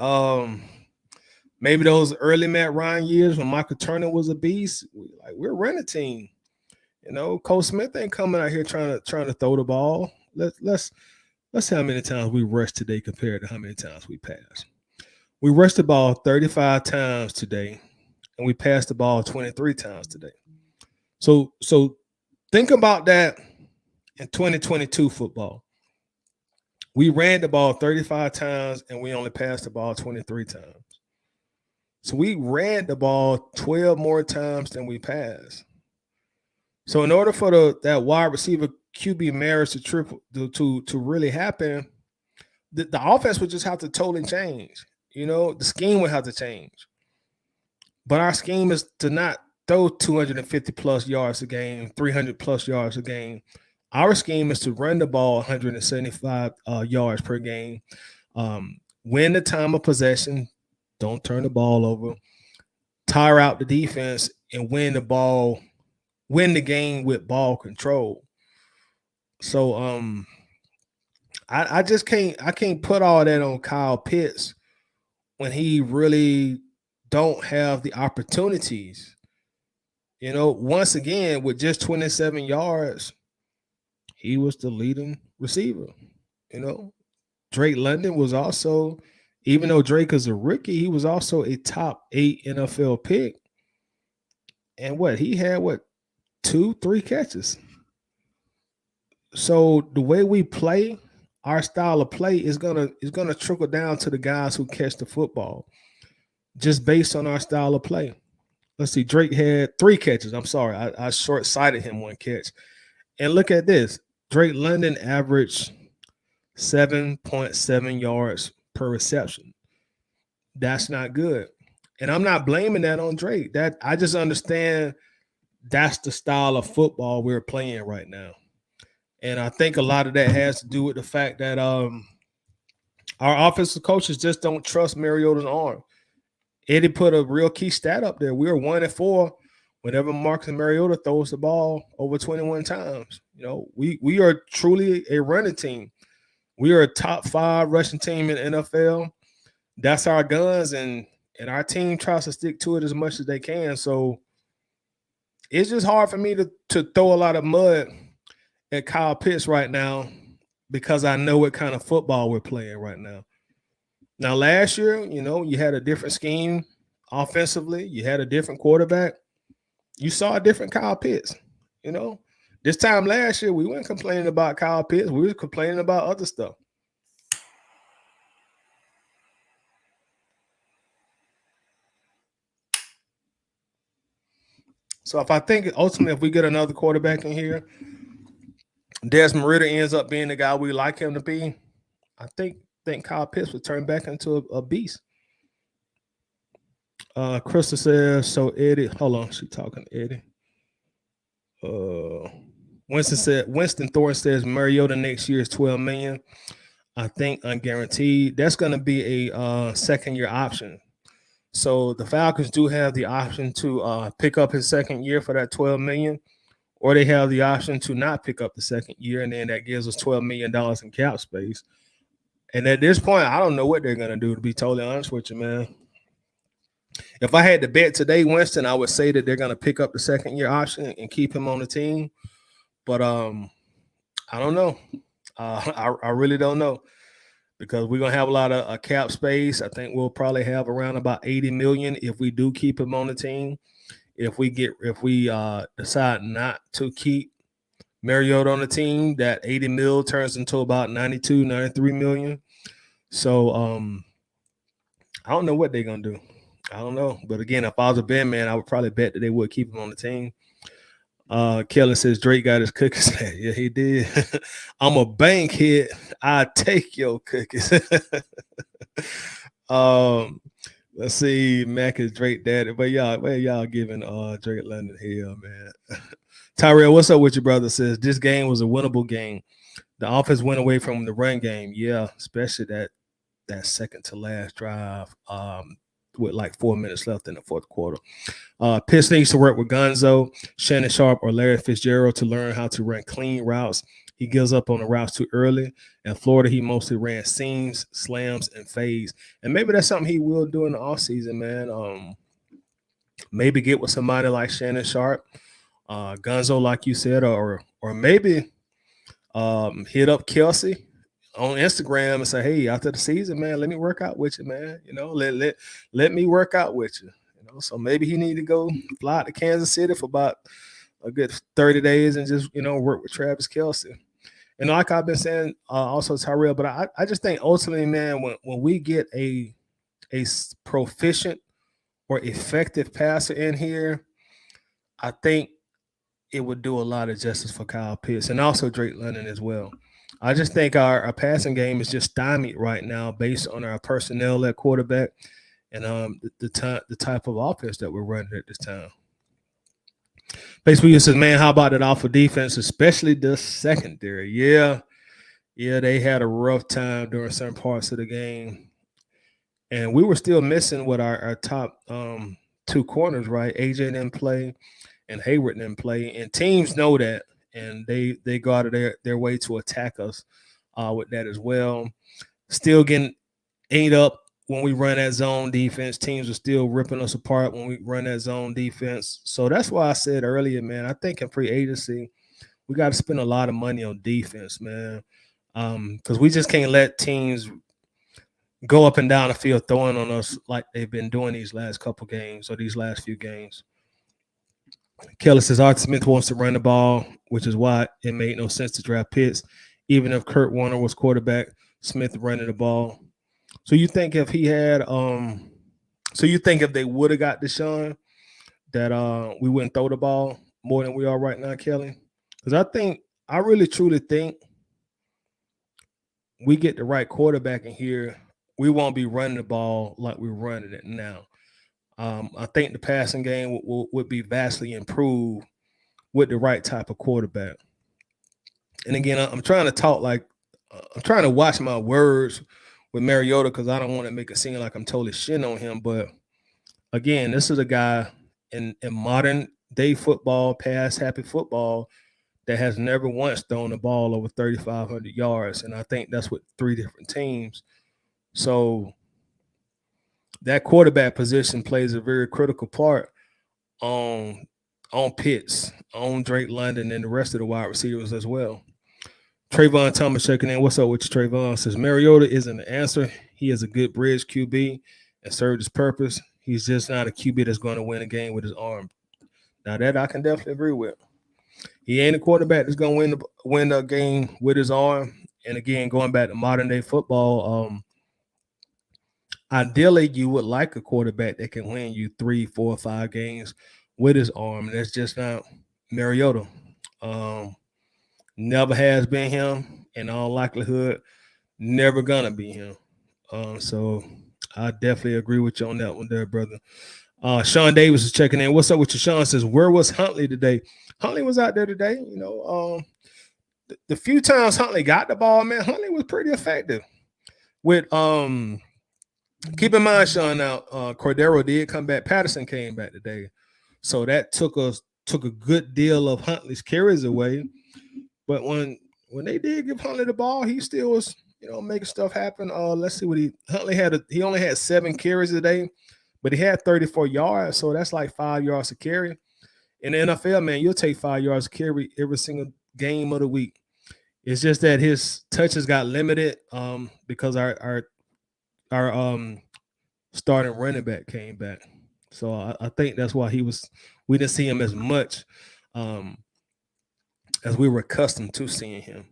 Maybe those early Matt Ryan years when Michael Turner was a beast. We're running team. You know, Cole Smith ain't coming out here trying to throw the ball. Let's see how many times we rushed today compared to how many times we passed. We rushed the ball 35 times today, and we passed the ball 23 times today. So think about that in 2022 football. We ran the ball 35 times and we only passed the ball 23 times. So we ran the ball 12 more times than we passed. So in order for that wide receiver QB marriage to really happen, the offense would just have to totally change. You know, the scheme would have to change. But our scheme is to not throw 250 plus yards a game, 300 plus yards a game. Our scheme is to run the ball 175 yards per game, win the time of possession, don't turn the ball over, tire out the defense, and win the game with ball control. So I can't put all that on Kyle Pitts when he really don't have the opportunities. You know, once again, with just 27 yards, he was the leading receiver. You know, Drake London was also, even though Drake is a rookie, he was also a top 8 NFL pick. And he had 2-3 catches. So the way we play, our style of play is gonna trickle down to the guys who catch the football, just based on our style of play. Let's see, Drake had 3 catches. I'm sorry, I short-sighted him 1 catch. And look at this. Drake London averaged 7.7 yards per reception. That's not good. And I'm not blaming that on Drake. That I just understand that's the style of football we're playing right now. And I think a lot of that has to do with the fact that our offensive coaches just don't trust Mariota's arm. Eddie put a real key stat up there. We are 1-4 whenever Marcus Mariota throws the ball over 21 times. You know, we are truly a running team. We are a top 5 rushing team in the NFL. That's our guns, and our team tries to stick to it as much as they can. So it's just hard for me to throw a lot of mud at Kyle Pitts right now because I know what kind of football we're playing right now. Now, last year, you know, you had a different scheme offensively. You had a different quarterback. You saw a different Kyle Pitts, you know. This time last year, we weren't complaining about Kyle Pitts. We were complaining about other stuff. So if I think ultimately if we get another quarterback in here, Desmond Ritter ends up being the guy we like him to be, I think Kyle Pitts would turn back into a beast. Crystal says, so Eddie, hold on, she talking to Eddie. Winston Thorne says Mariota next year is 12 million. I think unguaranteed. That's going to be a second year option. So the Falcons do have the option to pick up his second year for that 12 million, or they have the option to not pick up the second year, and then that gives us $12 million in cap space. And at this point, I don't know what they're going to do, to be totally honest with you, man. If I had to bet today, Winston, I would say that they're going to pick up the second year option and keep him on the team. But I don't know. I really don't know, because we're gonna have a lot of cap space. I think we'll probably have around about 80 million if we do keep him on the team. If we decide not to keep Mariota on the team, that 80 mil turns into about 92, 93 million. So I don't know what they're gonna do. I don't know. But again, if I was a bet man, I would probably bet that they would keep him on the team. Kellen says Drake got his cookies. Yeah, he did. I'm a bank hit. I take your cookies. Let's see. Mac is Drake daddy. But y'all giving Drake London hell, man. Tyrell, what's up with your brother? Says this game was a winnable game. The offense went away from the run game. Yeah, especially that second to last drive. With like 4 minutes left in the fourth quarter. Pitts needs to work with Gonzo, Shannon Sharp, or Larry Fitzgerald to learn how to run clean routes. He gives up on the routes too early. In Florida, he mostly ran seams, slams, and fades. And maybe that's something he will do in the offseason, man. Maybe get with somebody like Shannon Sharp, Gonzo, like you said, or maybe hit up Kelsey on Instagram and say, hey, after the season, man, let me work out with you, man. You know, let me work out with you. You know, so maybe he need to go fly out to Kansas City for about a good 30 days and just, work with Travis Kelsey. And like I've been saying, also Tyrell, but I just think ultimately, man, when we get a proficient or effective passer in here, I think it would do a lot of justice for Kyle Pitts and also Drake London as well. I just think our passing game is just stymied right now based on our personnel at quarterback and the type of offense that we're running at this time. Basically, it says, man, how about that awful defense, especially the secondary? Yeah, they had a rough time during certain parts of the game. And we were still missing with our top two corners, right? AJ didn't play and Hayward didn't play. And teams know that. And they go out of their way to attack us with that as well. Still getting ate up when we run that zone defense. Teams are still ripping us apart when we run that zone defense. So that's why I said earlier, man, I think in free agency, we got to spend a lot of money on defense, man, because we just can't let teams go up and down the field throwing on us like they've been doing these last couple games or these last few games. Kelly says Art Smith wants to run the ball, which is why it made no sense to draft Pitts. Even if Kurt Warner was quarterback, Smith running the ball. So you think if he had if they would have got Deshaun, that we wouldn't throw the ball more than we are right now, Kelly? Because I really truly think we get the right quarterback in here, we won't be running the ball like we're running it now. I think the passing game would be vastly improved with the right type of quarterback. And again, I'm trying to talk like I'm trying to watch my words with Mariota because I don't want to make it seem like I'm totally shitting on him. But again, this is a guy in modern day football, pass happy football, that has never once thrown the ball over 3,500 yards. And I think that's with 3 different teams. So that quarterback position plays a very critical part on Pitts, on Drake London, and the rest of the wide receivers as well. Trayvon Thomas checking in. What's up with you, Trayvon? Says Mariota isn't the answer. He is a good bridge QB and served his purpose. He's just not a QB that's going to win a game with his arm. Now that I can definitely agree with. He ain't a quarterback that's gonna win the game with his arm. And again, going back to modern day football, ideally you would like a quarterback that can win you 3, 4, 5 games with his arm. And that's just not Mariota. Um, Never has been him. In all likelihood, never gonna be him. So I definitely agree with you on that one there, brother. Sean Davis is checking in. What's up with you? Sean says, where was Huntley today? Huntley was out there today. The few times Huntley got the ball, man, Huntley was pretty effective. With keep in mind, Sean, now Cordero did come back. Patterson came back today. So that took a good deal of Huntley's carries away. But when they did give Huntley the ball, he still was, making stuff happen. Let's see what he only had 7 carries today, but he had 34 yards, so that's like 5 yards a carry. In the NFL, man, you'll take 5 yards a carry every single game of the week. It's just that his touches got limited because our starting running back came back. So I think that's why we didn't see him as much as we were accustomed to seeing him.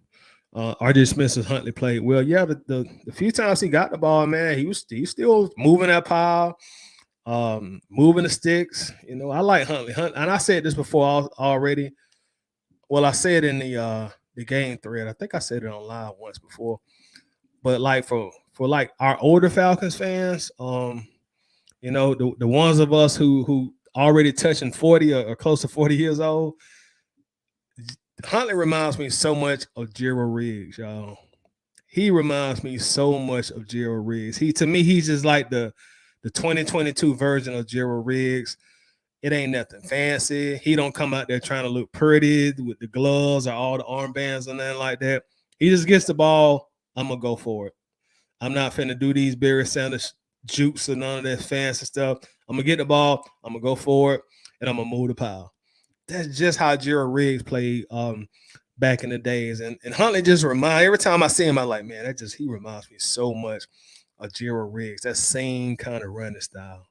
RJ Smith and Huntley played well. Yeah, the few times he got the ball, man, he still moving that pile, moving the sticks. I like Huntley. And I said this before already. Well, I said in the game thread. I think I said it on live once before. But like for like our older Falcons fans, the ones of us who already touching 40 or close to 40 years old, Huntley reminds me so much of Gerald Riggs, y'all. He reminds me so much of Gerald Riggs. To me, he's just like the 2022 version of Gerald Riggs. It ain't nothing fancy. He don't come out there trying to look pretty with the gloves or all the armbands and nothing like that. He just gets the ball. I'm gonna go for it. I'm not finna do these Barry Sanders jukes or none of that fancy stuff. I'm gonna get the ball. I'm gonna go for it, and I'm gonna move the pile. That's just how Gerald Riggs played back in the days. And Huntley just every time I see him, I'm like, man, he reminds me so much of Gerald Riggs. That same kind of running style.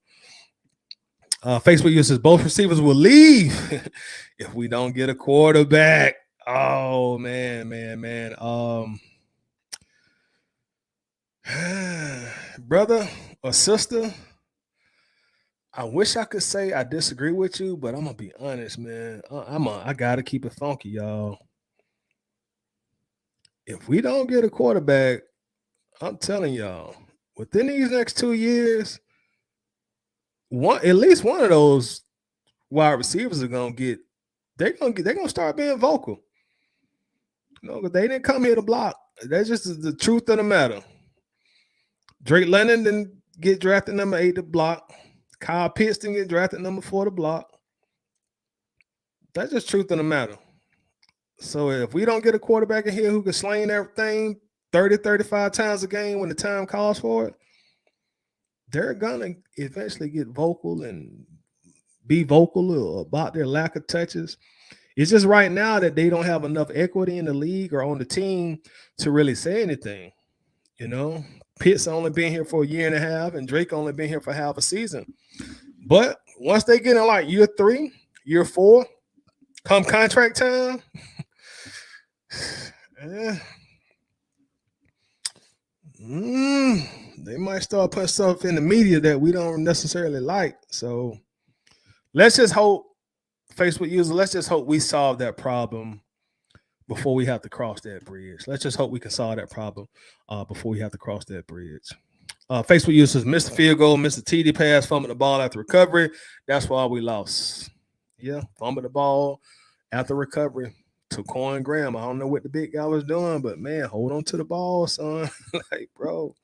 Facebook uses both receivers will leave if we don't get a quarterback. Oh, man. Brother or sister, I wish I could say I disagree with you, but I'm gonna be honest, man. I gotta keep it funky, y'all. If we don't get a quarterback, I'm telling y'all, within these next 2 years, at least one of those wide receivers are gonna get. They're gonna start being vocal. Because they didn't come here to block. That's just the truth of the matter. Drake London didn't get drafted number 8 to block. Kyle Pitts didn't get drafted number 4 to block. That's just truth of the matter. So if we don't get a quarterback in here who can sling everything 30, 35 times a game when the time calls for it, they're gonna eventually get vocal and be vocal about their lack of touches. It's just right now that they don't have enough equity in the league or on the team to really say anything. Pitt's only been here for a year and a half, and Drake only been here for half a season. But once they get in like year 3, year 4, come contract time, they might start putting stuff in the media that we don't necessarily like. So let's just hope, Facebook user, let's just hope we solve that problem before we have to cross that bridge. Let's just hope we can solve that problem before we have to cross that bridge. Facebook users missed the field goal, missed the TD pass, fumbled the ball after recovery. That's why we lost. Yeah, fumbled the ball after recovery to Coin Graham. I don't know what the big guy was doing, but man, hold on to the ball, son. Like, bro.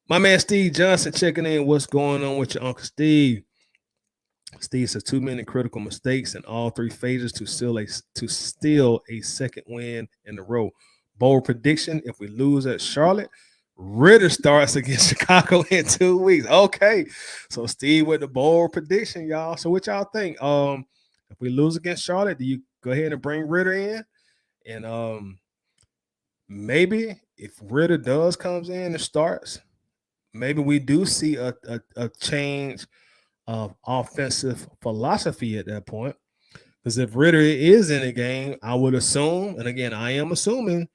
My man Steve Johnson checking in. What's going on with your Uncle Steve? Steve says 2 many critical mistakes in all 3 phases to steal a second win in a row. Bold prediction: if we lose at Charlotte, Ritter starts against Chicago in 2 weeks. Okay, so Steve with the bold prediction, y'all. So what y'all think? If we lose against Charlotte, do you go ahead and bring Ritter in? And maybe if Ritter comes in and starts, maybe we do see a change of offensive philosophy at that point, Because if Ritter is in the game, I would assume, and again, I am assuming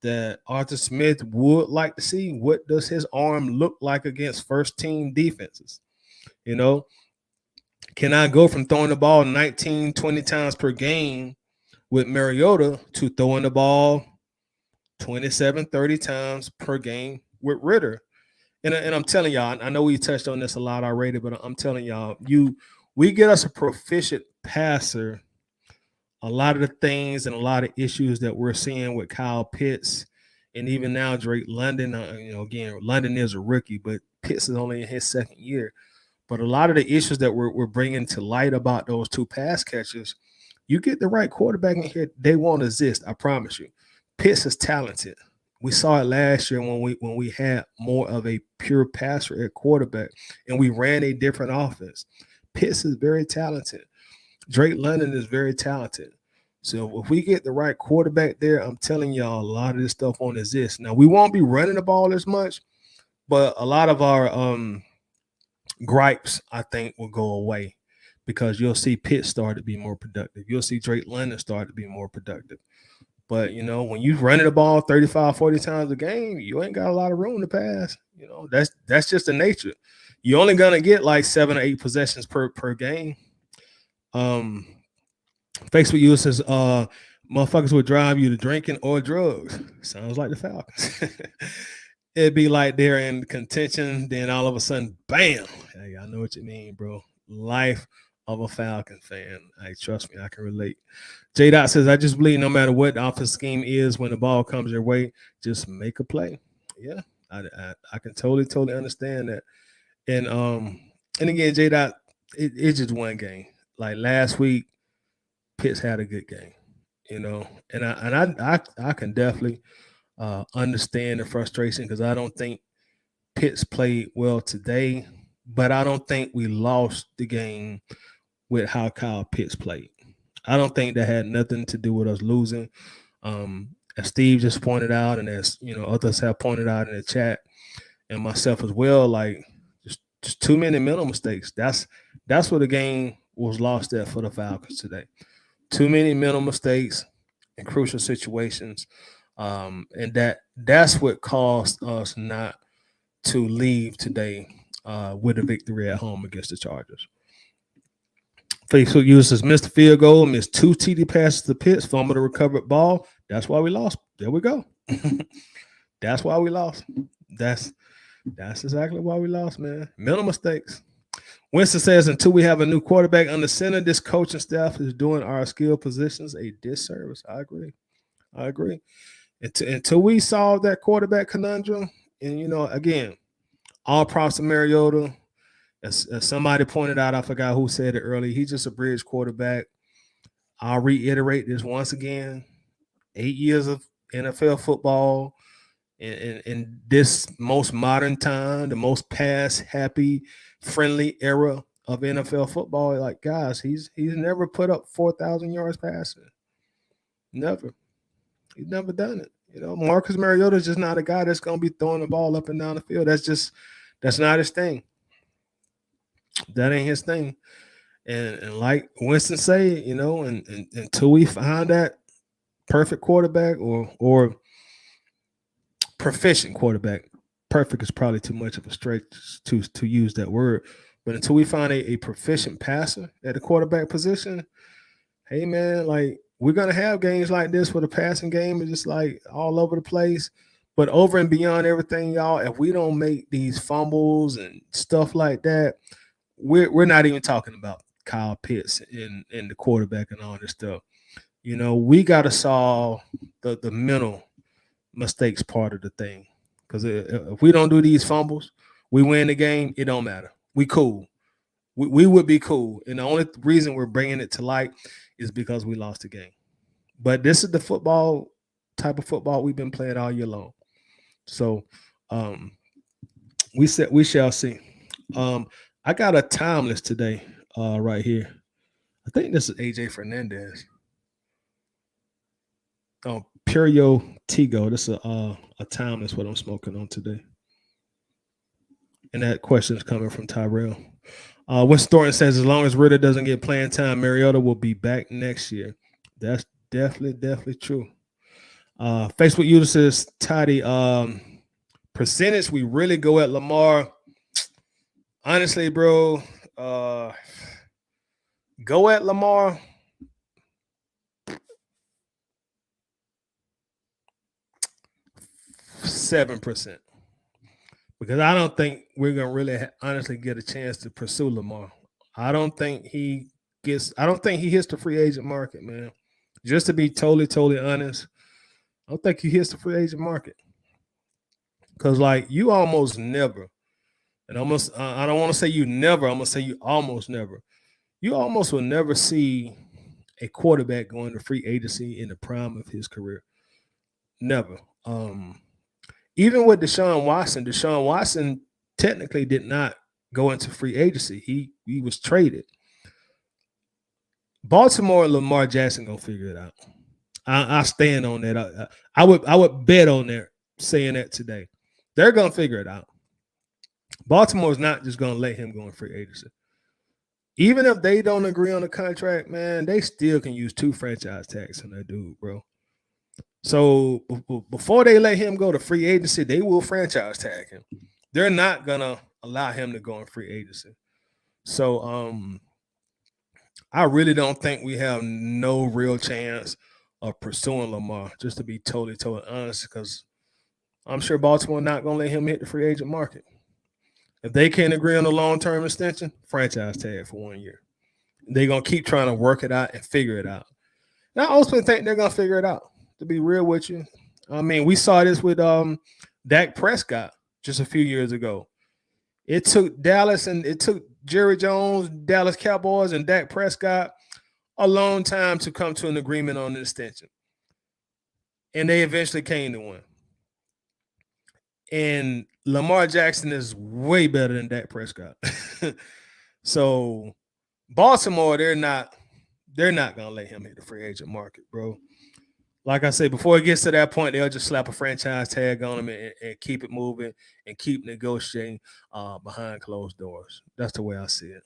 that Arthur Smith would like to see what does his arm look like against first team defenses. You know, can I go from throwing the ball 19, 20 times per game with Mariota to throwing the ball 27, 30 times per game with Ritter? And I'm telling y'all, I know we touched on this a lot already, but I'm telling y'all, we get us a proficient passer, a lot of the things and a lot of issues that we're seeing with Kyle Pitts and even now Drake London. Again, London is a rookie, but Pitts is only in his second year. But a lot of the issues that we're bringing to light about those two pass catchers, you get the right quarterback in here, they won't exist. I promise you. Pitts is talented. We saw it last year when we had more of a pure passer at quarterback and we ran a different offense. Pitts is very talented. Drake London is very talented. So if we get the right quarterback there, I'm telling y'all, a lot of this stuff won't exist. Now we won't be running the ball as much, but a lot of our gripes, I think, will go away because you'll see Pitt start to be more productive. You'll see Drake London start to be more productive. But, when you're running the ball 35, 40 times a game, you ain't got a lot of room to pass. That's just the nature. You're only going to get like 7 or 8 possessions per game. Facebook uses motherfuckers would drive you to drinking or drugs. Sounds like the Falcons. It'd be like they're in contention, then all of a sudden, bam. Hey, I know what you mean, bro. Life of a Falcon fan. Hey, trust me, I can relate. J. Dot says, I just believe no matter what the offense scheme is, when the ball comes your way, just make a play. Yeah, I can totally understand that. And again, J. Dot, it's just one game. Like last week, Pitts had a good game, and I can definitely understand the frustration because I don't think Pitts played well today, but I don't think we lost the game with how Kyle Pitts played. I don't think that had nothing to do with us losing. As Steve just pointed out, and as others have pointed out in the chat, and myself as well, like just too many mental mistakes. That's where the game was lost at for the Falcons today. Too many mental mistakes in crucial situations. And that's what caused us not to leave today with a victory at home against the Chargers. Facebook users missed the field goal, missed 2 TD passes to Pitts, fumbled a recovered ball. That's why we lost. There we go. That's why we lost. That's exactly why we lost, man. Mental mistakes. Winston says, until we have a new quarterback under center, this coaching staff is doing our skill positions a disservice. I agree. Until we solve that quarterback conundrum, and again, all props to Mariota. As somebody pointed out, I forgot who said it earlier. He's just a bridge quarterback. I'll reiterate this once again: 8 years of NFL football, in this most modern time, the most pass-happy, friendly era of NFL football. Like, guys, he's never put up 4,000 yards passing. Never. He's never done it. Marcus Mariota is just not a guy that's going to be throwing the ball up and down the field. That's not his thing. That ain't his thing. And like Winston said, and until we find that perfect quarterback or proficient quarterback, perfect is probably too much of a stretch to use that word. But until we find a proficient passer at the quarterback position, hey man, like we're gonna have games like this where the passing game is just like all over the place. But over and beyond everything, y'all, if we don't make these fumbles and stuff like that, we're not even talking about Kyle Pitts and the quarterback and all this stuff. We got to solve the mental mistakes part of the thing. Because if we don't do these fumbles, we win the game, it don't matter. We cool. We would be cool. And the only reason we're bringing it to light is because we lost the game. But this is the type of football we've been playing all year long. So we shall see. I got a timeless today right here. I think this is AJ Fernandez. Oh, Purio Tigo. This is a timeless what I'm smoking on today. And that question is coming from Tyrell. Wes Thornton says, as long as Ritter doesn't get playing time, Mariota will be back next year. That's definitely true. Facebook user says, Toddy, percentage we really go at Lamar. Honestly, bro, go at Lamar. 7%. Because I don't think we're gonna really honestly get a chance to pursue Lamar. I don't think he hits the free agent market, man. Just to be totally honest, I don't think he hits the free agent market. Cause like you almost never, and almost I don't want to say you never, I'm gonna say you almost never. You almost will never see a quarterback going to free agency in the prime of his career. Never. Even with Deshaun Watson technically did not go into free agency. He was traded. Baltimore and Lamar Jackson gonna figure it out. I stand on that. I would bet on that saying that today. They're gonna figure it out. Baltimore's not just gonna let him go in free agency. Even if they don't agree on the contract, man, they still can use 2 franchise tags on that dude, bro. So before they let him go to free agency, they will franchise tag him. They're not gonna allow him to go in free agency. So I really don't think we have no real chance of pursuing Lamar, just to be totally honest, because I'm sure Baltimore not gonna let him hit the free agent market. If they can't agree on a long-term extension, franchise tag for 1 year. They're gonna keep trying to work it out and figure it out. And I also think they're gonna figure it out. To be real with you, I mean, we saw this with Dak Prescott just a few years ago. It took Dallas and it took Jerry Jones, Dallas Cowboys, and Dak Prescott a long time to come to an agreement on an extension. And they eventually came to one. And Lamar Jackson is way better than Dak Prescott. So Baltimore, they're not gonna let him hit the free agent market, bro. Like I say, before it gets to that point, they'll just slap a franchise tag on him and keep it moving and keep negotiating behind closed doors. That's the way I see it.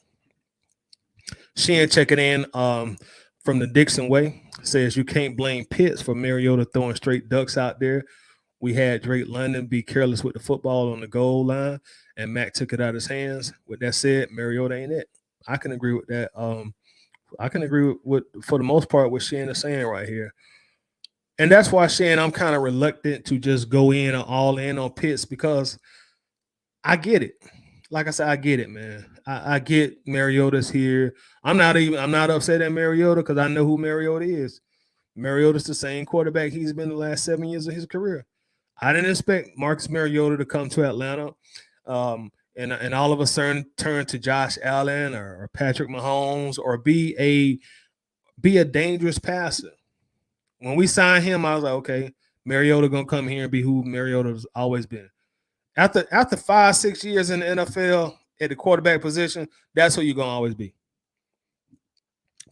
Sheehan checking in from the Dixon Way says you can't blame Pitts for Mariota throwing straight ducks out there. We had Drake London be careless with the football on the goal line, and Mac took it out of his hands. With that said, Mariota ain't it. I can agree with that. I can agree with for the most part what Sheehan is saying right here. And that's why, Shane, I'm kind of reluctant to just go in or all in on Pitts because I get it. Like I said, I get it, man. I get Mariota's here. I'm not upset at Mariota because I know who Mariota is. Mariota's the same quarterback he's been the last 7 years of his career. I didn't expect Marcus Mariota to come to Atlanta and all of a sudden turn to Josh Allen or Patrick Mahomes or be a dangerous passer. When we signed him, I was like, okay, Mariota gonna come here and be who Mariota's always been. After 5-6 years in the NFL at the quarterback position, that's who you're gonna always be.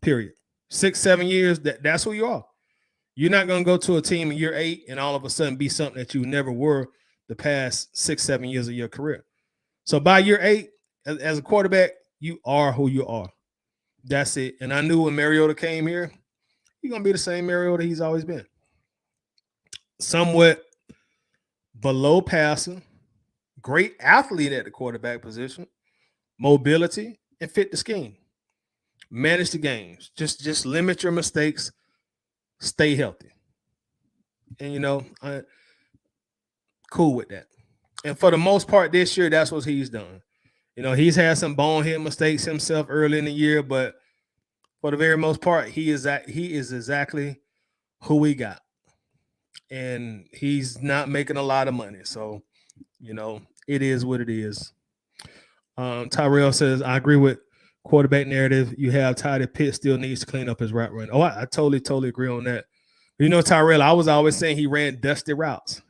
Period. 6-7 years, that's who you are. You're not gonna go to a team in year 8 and all of a sudden be something that you never were the past 6-7 years of your career. So by year 8, as a quarterback, you are who you are. That's it. And I knew when Mariota came here, he's gonna be the same Mariota he's always been. Somewhat below passer, great athlete at the quarterback position, mobility, and fit the scheme. Manage the games. Just limit your mistakes. Stay healthy. And I'm cool with that. And for the most part this year, that's what he's done. He's had some bonehead mistakes himself early in the year, but for the very most part, he is exactly who we got. And he's not making a lot of money. So, it is what it is. Tyrell says, I agree with quarterback narrative. You have Toddy Pitt still needs to clean up his route run. Oh, I totally agree on that. Tyrell, I was always saying he ran dusty routes.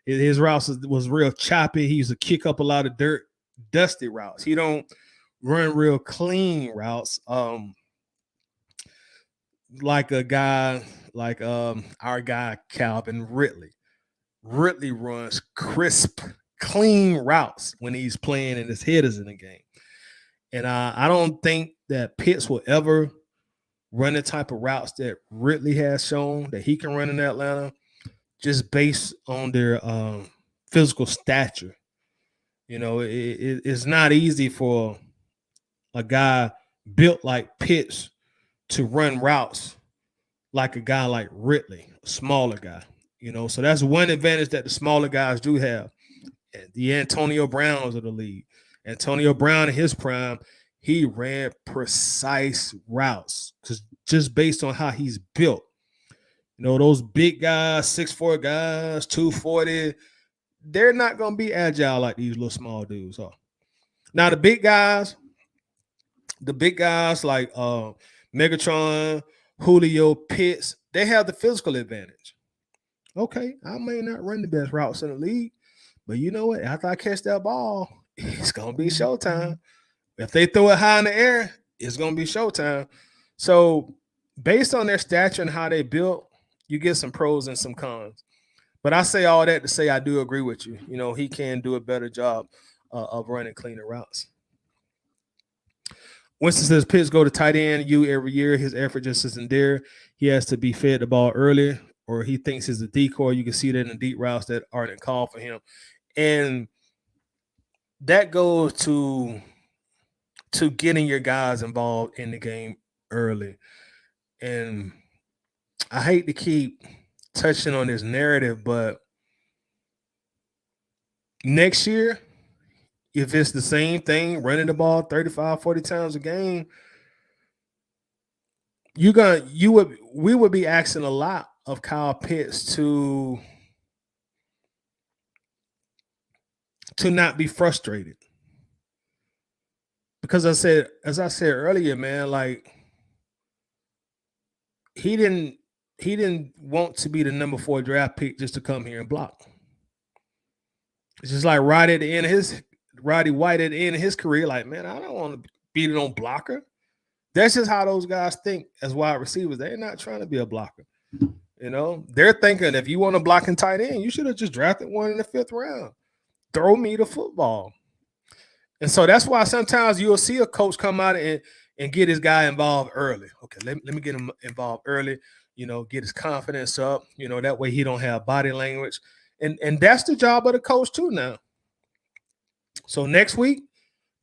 His routes was real choppy. He used to kick up a lot of dirt, dusty routes. He don't run real clean routes. Like a guy like our guy Calvin Ridley. Ridley runs crisp, clean routes when he's playing and his head is in the game. And I don't think that Pitts will ever run the type of routes that Ridley has shown that he can run in Atlanta, just based on their physical stature. It's not easy for a guy built like Pitts to run routes like a guy like Ridley, a smaller guy. So that's one advantage that the smaller guys do have. The Antonio Browns of the league. Antonio Brown in his prime, he ran precise routes just based on how he's built. Those big guys, 6'4" guys, 240, they're not going to be agile like these little small dudes are. Now, the big guys like Megatron, Julio, Pitts, they have the physical advantage. Okay, I may not run the best routes in the league, but you know what? After I catch that ball, it's going to be showtime. If they throw it high in the air, it's going to be showtime. So based on their stature and how they built, you get some pros and some cons. But I say all that to say I do agree with you. He can do a better job of running cleaner routes. Winston says Pitts go to tight end every year. His effort just isn't there. He has to be fed the ball early, or he thinks he's a decoy. You can see that in the deep routes that aren't called for him. And that goes to getting your guys involved in the game early. And I hate to keep touching on this narrative, but next year, if it's the same thing, running the ball 35, 40 times a game, we would be asking a lot of Kyle Pitts to not be frustrated. Because as I said earlier, man, like he didn't want to be the number 4 draft pick just to come here and block. It's just like Roddy White at the end of his career, like, man, I don't want to be the no blocker. That's just how those guys think as wide receivers. They're not trying to be a blocker. They're thinking if you want to block in tight end, you should have just drafted one in the 5th round. Throw me the football. And so that's why sometimes you'll see a coach come out and get his guy involved early. Okay, let me get him involved early, get his confidence up, that way he don't have body language. And that's the job of the coach too now. So next week,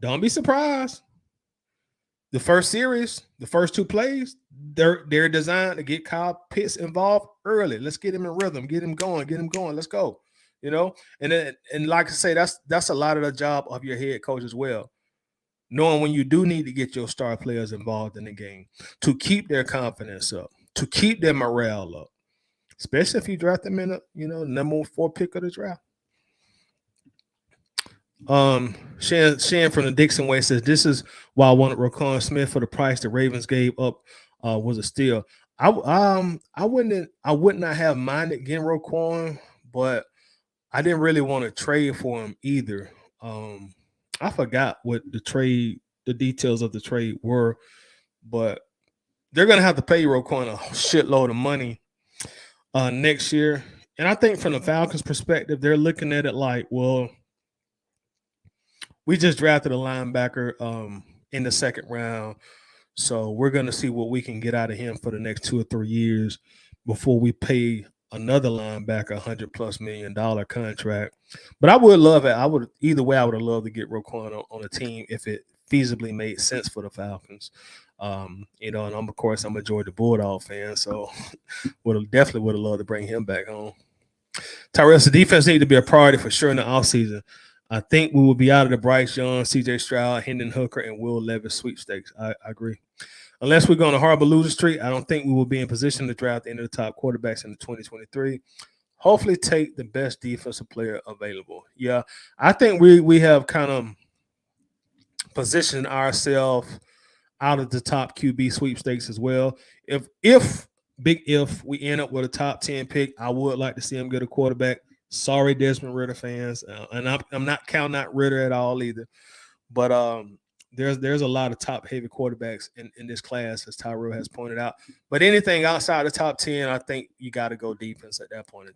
don't be surprised. The first series, the first 2 plays, they're designed to get Kyle Pitts involved early. Let's get him in rhythm, get him going. Let's go. And like I say, that's a lot of the job of your head coach as well. Knowing when you do need to get your star players involved in the game to keep their confidence up, to keep their morale up, especially if you draft them in number 4 pick of the draft. Shan from the Dixon Way says this is why I wanted Roquan Smith for the price the Ravens gave up was a steal. I would not have minded getting Roquan, but I didn't really want to trade for him either. I forgot what the details of the trade were, but they're gonna have to pay Roquan a shitload of money next year. And I think from the Falcons' perspective, they're looking at it like, well, we just drafted a linebacker in the 2nd round. So we're going to see what we can get out of him for the next 2 or 3 years before we pay another linebacker $100+ million contract. But I would love it. Either way, I would have loved to get Roquan on a team if it feasibly made sense for the Falcons. And of course, I'm a Georgia Bulldog fan, so definitely would have loved to bring him back home. Tyrell, the defense need to be a priority for sure in the offseason. I think we will be out of the Bryce Young, C.J. Stroud, Hendon Hooker, and Will Levis sweepstakes. I agree. Unless we're going to harbor loser streak, I don't think we will be in position to draft any of the top quarterbacks in 2023. Hopefully take the best defensive player available. Yeah, I think we have kind of positioned ourselves out of the top QB sweepstakes as well. If we end up with a top 10 pick, I would like to see him get a quarterback. Sorry, Desmond Ridder fans, and I'm not counting out Ridder at all either. But there's a lot of top heavy quarterbacks in this class, as Tyrell has pointed out. But anything outside the top 10, I think you got to go defense at that point in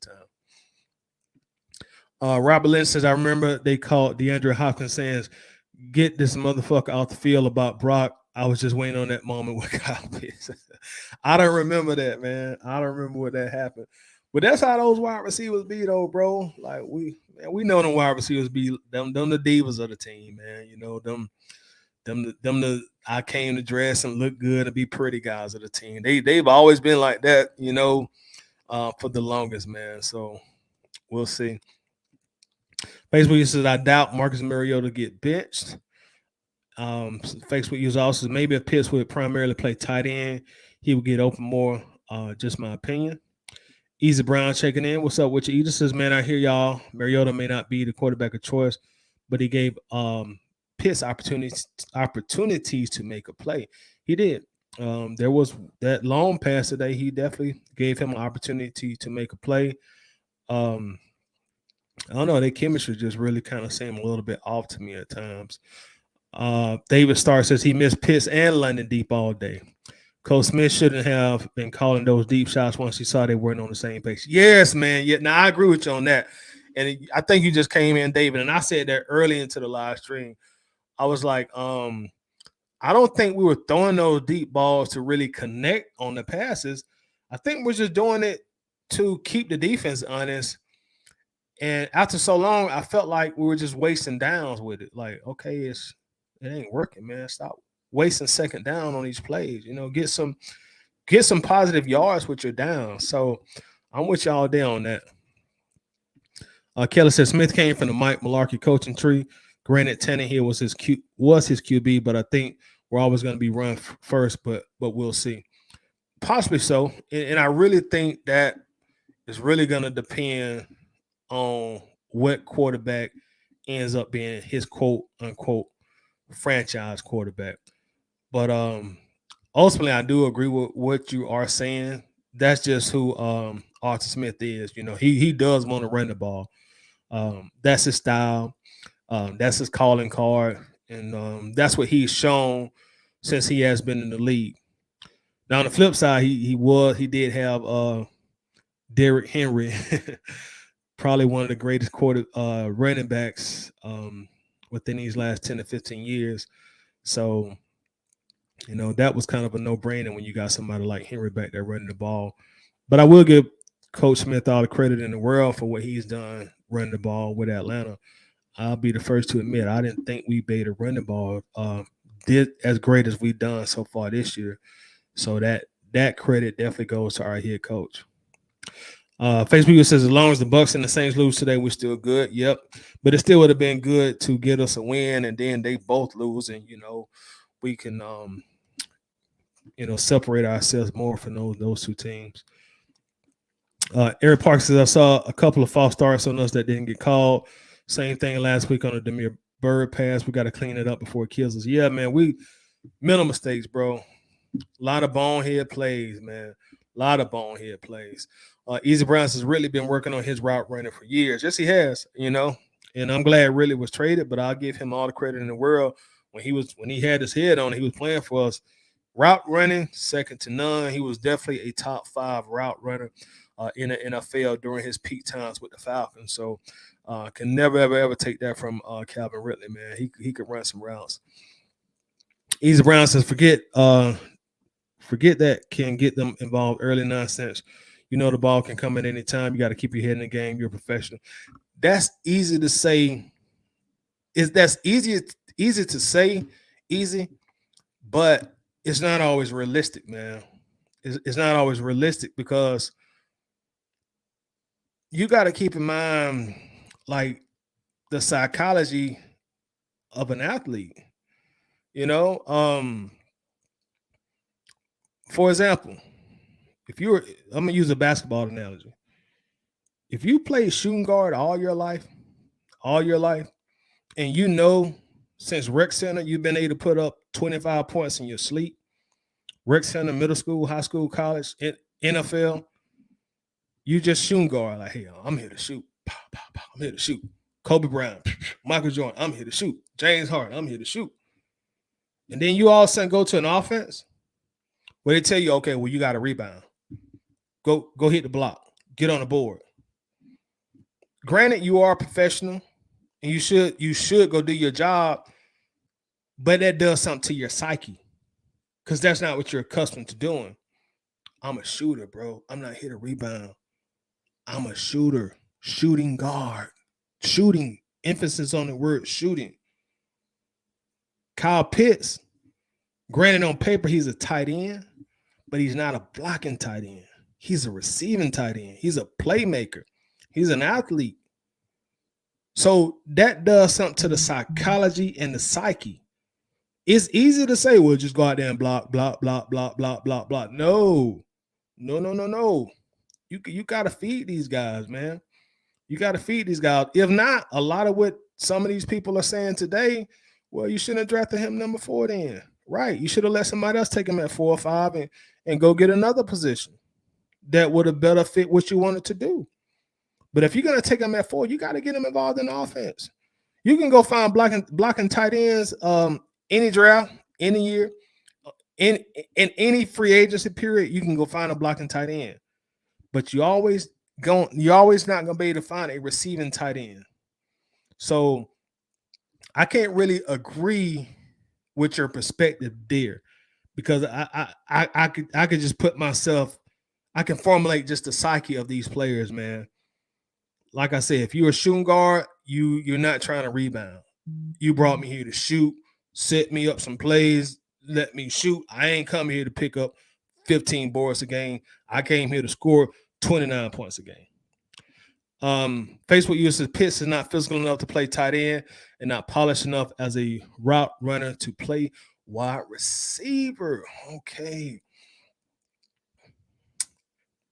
Robert Lynch says, I remember they called DeAndre Hopkins saying, get this motherfucker out the field about Brock. I was just waiting on that moment with Kyle Pitts. I don't remember that, man. I don't remember what that happened. But that's how those wide receivers be, though, bro. Like we know them wide receivers be them the divas of the team, man. You know them the I came to dress and look good and be pretty guys of the team. They've always been like that, for the longest, man. So we'll see. Facebook says, I doubt Marcus Mariota get benched. Facebook user also says, maybe if Pitts would primarily play tight end, he would get open more. Just my opinion. Easy Brown checking in. What's up with you? Edith says, man, I hear y'all. Mariota may not be the quarterback of choice, but he gave Pitts opportunities to make a play. He did. There was that long pass today. He definitely gave him an opportunity to make a play. I don't know. Their chemistry just really kind of seemed a little bit off to me at times. David Starr says he missed Pitts and London deep all day. Coach Smith shouldn't have been calling those deep shots once he saw they weren't on the same page. Yes, man. Yeah, now I agree with you on that. And I think you just came in, David, and I said that early into the live stream. I was like, I don't think we were throwing those deep balls to really connect on the passes. I think we're just doing it to keep the defense honest. And after so long, I felt like we were just wasting downs with it. Like, okay, it ain't working, man. Stop wasting second down on these plays. Get some positive yards with your down. So I'm with y'all there on that. Kelly says Smith came from the Mike Mularkey coaching tree. Granted, Tannehill was his QB, but I think we're always going to be run first. But we'll see. Possibly so, and I really think that is really going to depend on what quarterback ends up being his quote unquote franchise quarterback. But ultimately, I do agree with what you are saying. That's just who Arthur Smith is. He does want to run the ball. That's his style. That's his calling card, and that's what he's shown since he has been in the league. Now on the flip side, he did have Derrick Henry, probably one of the greatest running backs within these last 10 to 15 years. So, that was kind of a no-brainer when you got somebody like Henry back there running the ball. But I will give Coach Smith all the credit in the world for what he's done running the ball with Atlanta. I'll be the first to admit I didn't think we made a run the ball did as great as we've done so far this year. So that credit definitely goes to our head coach. Facebook says as long as the Bucs and the Saints lose today, we're still good. Yep, but it still would have been good to get us a win, and then they both lose, and we can separate ourselves more from those two teams. Eric Park says I saw a couple of false starts on us that didn't get called. Same thing last week on the Demir Bird pass. We got to clean it up before it kills us. Yeah, man, we mental mistakes, bro. A lot of bonehead plays, man. A lot of bonehead plays. Easy Brown has really been working on his route running for years. Yes, he has, and I'm glad really was traded, but I'll give him all the credit in the world. When he had his head on, he was playing for us. Route running, second to none. He was definitely a top 5 route runner in the NFL during his peak times with the Falcons. So can never, ever take that from Calvin Ridley, man. He could run some routes. Easy Brown says, forget that can get them involved early nonsense. The ball can come at any time. You got to keep your head in the game. You're a professional. That's easy to say. That's easy to say, but it's not always realistic, man. It's not always realistic because you got to keep in mind, like, the psychology of an athlete. For example, I'm gonna use a basketball analogy. If you play shooting guard all your life, and since rec center you've been able to put up 25 points in your sleep, rec center, middle school, high school, college, NFL, you just shooting guard like, hey, I'm here to shoot. I'm here to shoot. Kobe Bryant, Michael Jordan, I'm here to shoot. James Harden, I'm here to shoot. And then you all of a sudden go to an offense where they tell you, okay, well, you got to rebound. Go hit the block. Get on the board. Granted, you are a professional and you should go do your job, but that does something to your psyche because that's not what you're accustomed to doing. I'm a shooter, bro. I'm not here to rebound. I'm a shooter, shooting guard, shooting. Emphasis on the word shooting. Kyle Pitts, granted on paper he's a tight end, but he's not a blocking tight end. He's a receiving tight end. He's a playmaker. He's an athlete. So that does something to the psychology and the psyche. It's easy to say, well, just go out there and block, block, block, block, block, block, block. No, no, no, no, no. You got to feed these guys, man. You got to feed these guys. If not, a lot of what some of these people are saying today, well, you shouldn't have drafted him number 4 then. Right. You should have let somebody else take him at 4 or 5 and go get another position that would have better fit what you wanted to do. But if you're going to take him at 4, you got to get him involved in the offense. You can go find blocking tight ends any draft, any year, in any free agency period, you can go find a blocking tight end. But you're always not gonna be able to find a receiving tight end. So I can't really agree with your perspective there because I could just put myself, I can formulate just the psyche of these players, man. Like I said, if you're a shooting guard, you're not trying to rebound. You brought me here to shoot, set me up some plays, let me shoot. I ain't come here to pick up 15 boards a game. I came here to score 29 points a game. Facebook user Pitts is not physical enough to play tight end and not polished enough as a route runner to play wide receiver. Okay.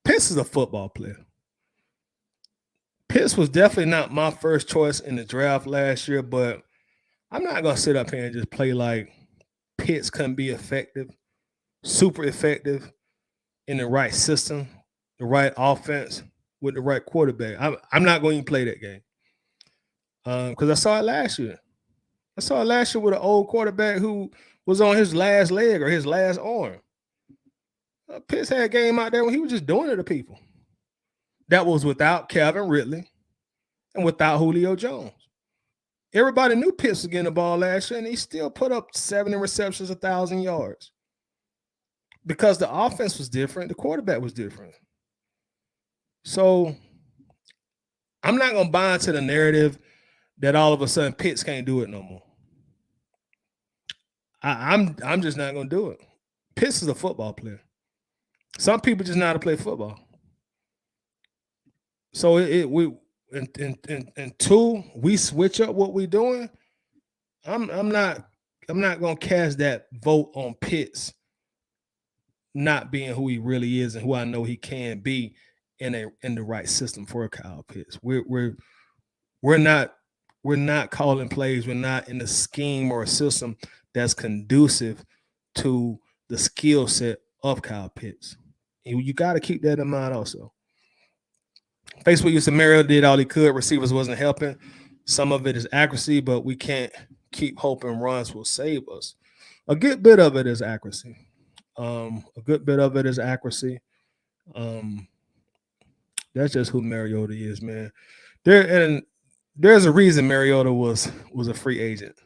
Pitts is a football player. Pitts was definitely not my first choice in the draft last year, but I'm not going to sit up here and just play like Pitts couldn't be effective, super effective in the right system, the right offense, with the right quarterback. I'm not going to play that game because I saw it last year. I saw it last year with an old quarterback who was on his last leg or his last arm. Pitts had a game out there when he was just doing it to people. That was without Calvin Ridley and without Julio Jones. Everybody knew Pitts was getting the ball last year, and he still put up 70 receptions, 1,000 yards. Because the offense was different, the quarterback was different. So I'm not going to buy into the narrative that all of a sudden Pitts can't do it no more. I'm just not going to do it. Pitts is a football player. Some people just know how to play football. So until we switch up what we're doing, I'm not going to cast that vote on Pitts not being who he really is and who I know he can be in the right system for Kyle Pitts. We're not calling plays. We're not in a scheme or a system that's conducive to the skill set of Kyle Pitts. You got to keep that in mind also. Facebook used to Mario did all he could. Receivers wasn't helping. Some of it is accuracy, but we can't keep hoping runs will save us. A good bit of it is accuracy. That's just who Mariota is, man. There's a reason Mariota was a free agent.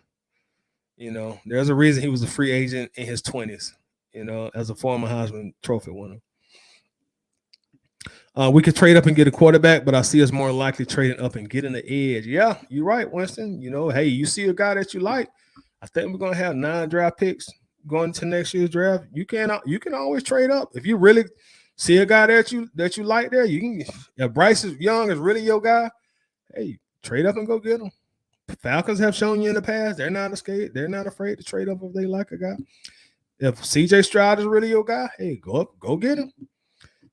You know, there's a reason he was a free agent in his 20s, you know, as a former Heisman Trophy winner. We could trade up and get a quarterback, but I see us more likely trading up and getting the edge. Yeah, you're right, Winston. You know, hey, you see a guy that you like. I think we're gonna have 9 draft picks going to next year's draft. You can always trade up if you really see a guy that you like there. You can. If Bryce Young is really your guy, hey, trade up and go get him. Falcons have shown you in the past they're not scared. They're not afraid to trade up if they like a guy. If CJ Stroud is really your guy, hey, go up, go get him.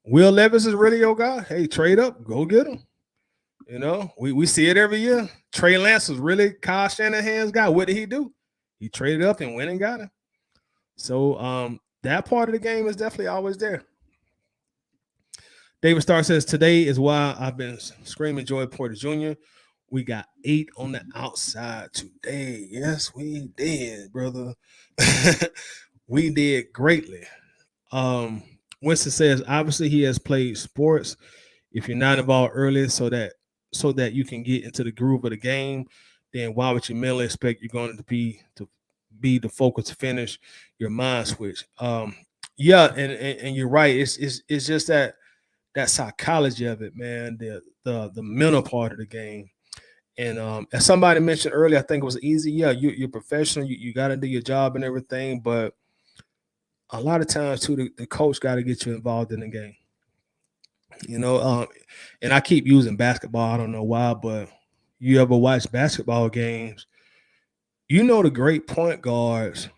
Will Levis is really your guy. Hey, trade up, go get him. You know, we see it every year. Trey Lance was really Kyle Shanahan's guy. What did he do? He traded up and went and got him. So that part of the game is definitely always there. David Starr says, today is why I've been screaming Joey Porter Jr. We got 8 on the outside today. Yes, we did, brother. We did greatly. Winston says, obviously he has played sports. If you're not involved early, so that so that you can get into the groove of the game, then why would you mentally expect you're going to be the focus to finish your mind switch? Yeah, and you're right. It's just that psychology of it, man. The mental part of the game. And as somebody mentioned earlier, I think it was easy. Yeah, you're professional. You got to do your job and everything, but a lot of times too, the coach got to get you involved in the game. You know, and I keep using basketball. I don't know why, but you ever watch basketball games? You know, the great point guards,